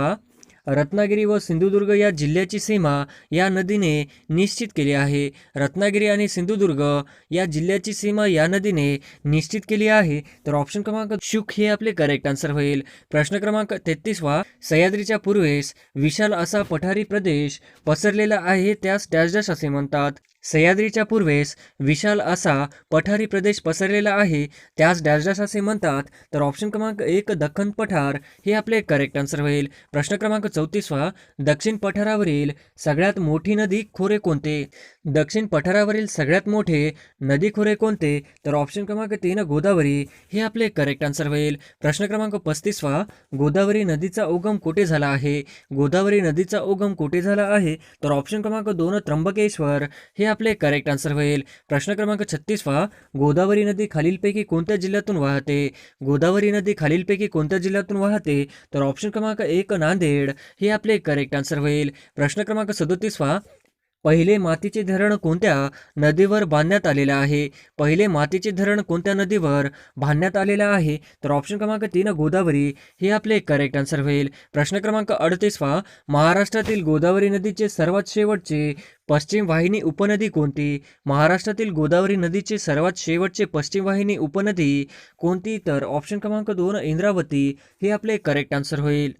रत्नागिरी व सिंधुदुर्ग या जिल्ह्याची सीमा या नदीने निश्चित केली आहे? रत्नागिरी आणि सिंधुदुर्ग या जिल्ह्याची सीमा या नदीने निश्चित केली आहे. तर ऑप्शन क्रमांक शुक हे आपले करेक्ट आन्सर होईल. प्रश्न क्रमांक 33 सह्याद्रीच्या पूर्वेस विशाल असा पठारी प्रदेश पसरलेला आहे, त्यास डॅश डॅश असे म्हणतात. सह्याद्रीच्या पूर्वेस विशाल असा पठारी प्रदेश पसरलेला आहे, त्यास डॅश डॅश असे म्हणतात. तर ऑप्शन क्रमांक 1 दख्खन पठार हे आपले करेक्ट आन्सर होईल. प्रश्न क्रमांक 34 दक्षिण पठारावरील सगळ्यात मोठी नदी खोरे कोणते? दक्षिण पठारावरील सगळ्यात मोठे नदी खोरे कोणते? तर ऑप्शन क्रमांक 3 गोदावरी हे आपले करेक्ट आन्सर होईल. प्रश्न क्रमांक 35 गोदावरी नदीचा उगम कुठे झाला आहे? गोदावरी नदीचा उगम कुठे झाला आहे? तर ऑप्शन क्रमांक 2 त्र्यंबकेश्वर हे आपले करेक्ट आन्सर होईल. प्रश्न क्रमांक 36 गोदावरी नदी खालीलपैकी कोणत्या जिल्ह्यातून वाहते? गोदावरी नदी खालीलपैकी कोणत्या जिल्ह्यातून वाहते? तर ऑप्शन क्रमांक 1 नांदेड हे आपले करेक्ट आन्सर होईल. प्रश्न क्रमांक 37 पहिले मातीचे धरण कोणत्या नदीवर बांधण्यात आलेले आहे? पहिले मातीचे धरण कोणत्या नदीवर बांधण्यात आलेले आहे? तर ऑप्शन क्रमांक 3 गोदावरी हे आपले करेक्ट आन्सर होईल. प्रश्न क्रमांक 38 महाराष्ट्रातील गोदावरी नदीचे सर्वात शेवटचे पश्चिम वाहिनी उपनदी कोणती? महाराष्ट्रातील गोदावरी नदीचे सर्वात शेवटचे पश्चिम वाहिनी उपनदी कोणती? तर ऑप्शन क्रमांक 2 इंद्रावती हे आपले करेक्ट आन्सर होईल.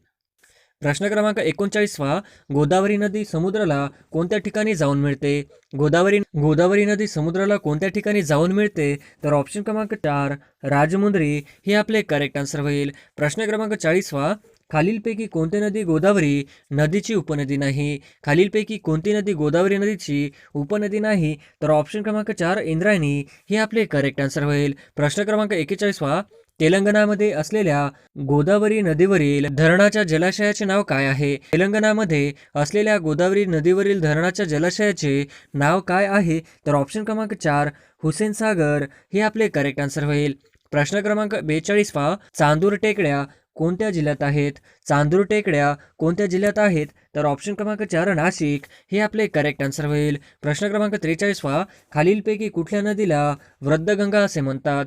प्रश्न क्रमांक 39 गोदावरी नदी समुद्राला कोणत्या ठिकाणी जाऊन मिळते? गोदावरी नदी समुद्राला कोणत्या ठिकाणी जाऊन मिळते? तर ऑप्शन क्रमांक 4 राजमुंद्री हे आपले करेक्ट आन्सर होईल. प्रश्न क्रमांक 40 खालीलपैकी कोणती नदी गोदावरी नदीची उपनदी नाही? खालीलपैकी कोणती नदी गोदावरी नदीची उपनदी नाही? तर ऑप्शन क्रमांक 4 इंद्रायणी हे आपले करेक्ट आन्सर होईल. प्रश्न क्रमांक 41 तेलंगणामध्ये असलेल्या गोदावरी नदीवरील धरणाच्या जलाशयाचे नाव काय आहे? तेलंगणामध्ये असलेल्या गोदावरी नदीवरील धरणाच्या जलाशयाचे नाव काय आहे? तर ऑप्शन क्रमांक 4 हुसेन सागर हे आपले करेक्ट आन्सर होईल. प्रश्न क्रमांक 42 चांदूर टेकड्या कोणत्या जिल्ह्यात आहेत? चांदूर टेकड्या कोणत्या जिल्ह्यात आहेत? तर ऑप्शन क्रमांक 4 नाशिक हे आपले करेक्ट आन्सर होईल. प्रश्न क्रमांक 43 खालीलपैकी कुठल्या नदीला वृद्धगंगा असे म्हणतात?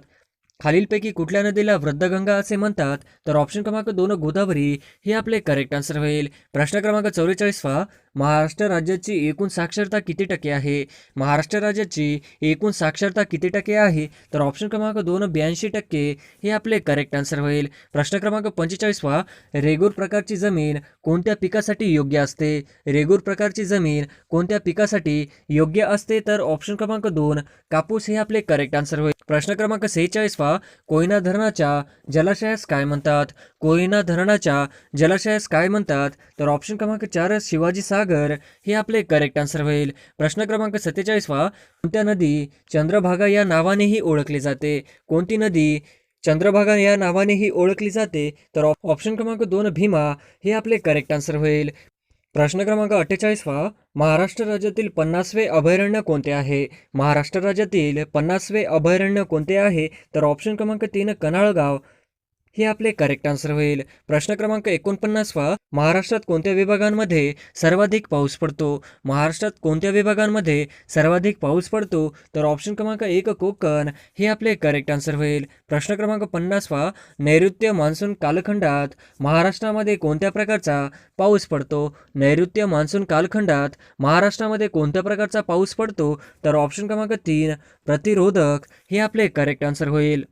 खालीलपैकी कुठल्या नदीला वृद्धगंगा असे म्हणतात? तर ऑप्शन क्रमांक 2 गोदावरी हे आपले करेक्ट आन्सर होईल. प्रश्न क्रमांक 44 महाराष्ट्र राज्याची एकूण साक्षरता किती टक्के आहे? महाराष्ट्र राज्याची एकूण साक्षरता किती टक्के आहे? तर ऑप्शन क्रमांक 2 82% हे आपले करेक्ट आन्सर होईल. प्रश्न क्रमांक 45 रेगूर प्रकारची जमीन कोणत्या पिकासाठी योग्य असते? रेगूर प्रकारची जमीन कोणत्या पिकासाठी योग्य असते? तर ऑप्शन क्रमांक 2 कापूस हे आपले करेक्ट आन्सर होईल. प्रश्न क्रमांक 46 कोयना धरणाच्या जलाशयास काय म्हणतात? कोयना धरणाच्या जलाशयास काय म्हणतात? तर ऑप्शन क्रमांक 4 शिवाजी सागर हे आपले करेक्ट आन्सर होईल. प्रश्न क्रमांक 47 कोणत्या नदी चंद्रभागा या नावानेही ओळखली जाते? कोणती नदी चंद्रभागा या नावानेही ओळखली जाते? तर ऑप्शन क्रमांक 2 भीमा हे आपले करेक्ट आन्सर होईल. प्रश्न क्रमांक 48 महाराष्ट्र राज्यातील 50वे अभयारण्य कोणते आहे? महाराष्ट्र राज्यातील 50वे अभयारण्य कोणते आहे? तर ऑप्शन क्रमांक 3 कनाळगाव हे आपले करेक्ट आन्सर होईल. प्रश्न क्रमांक 49 महाराष्ट्रात कोणत्या विभागांमध्ये सर्वाधिक पाऊस पडतो? महाराष्ट्रात कोणत्या विभागांमध्ये सर्वाधिक पाऊस पडतो? तर ऑप्शन क्रमांक 1 कोकण हे आपले करेक्ट आन्सर होईल. प्रश्न क्रमांक 50 नैऋत्य मान्सून कालखंडात महाराष्ट्रामध्ये कोणत्या प्रकारचा पाऊस पडतो? नैऋत्य मान्सून कालखंडात महाराष्ट्रामध्ये कोणत्या प्रकारचा पाऊस पडतो? तर ऑप्शन क्रमांक 3 प्रतिरोधक हे आपले करेक्ट आन्सर होईल.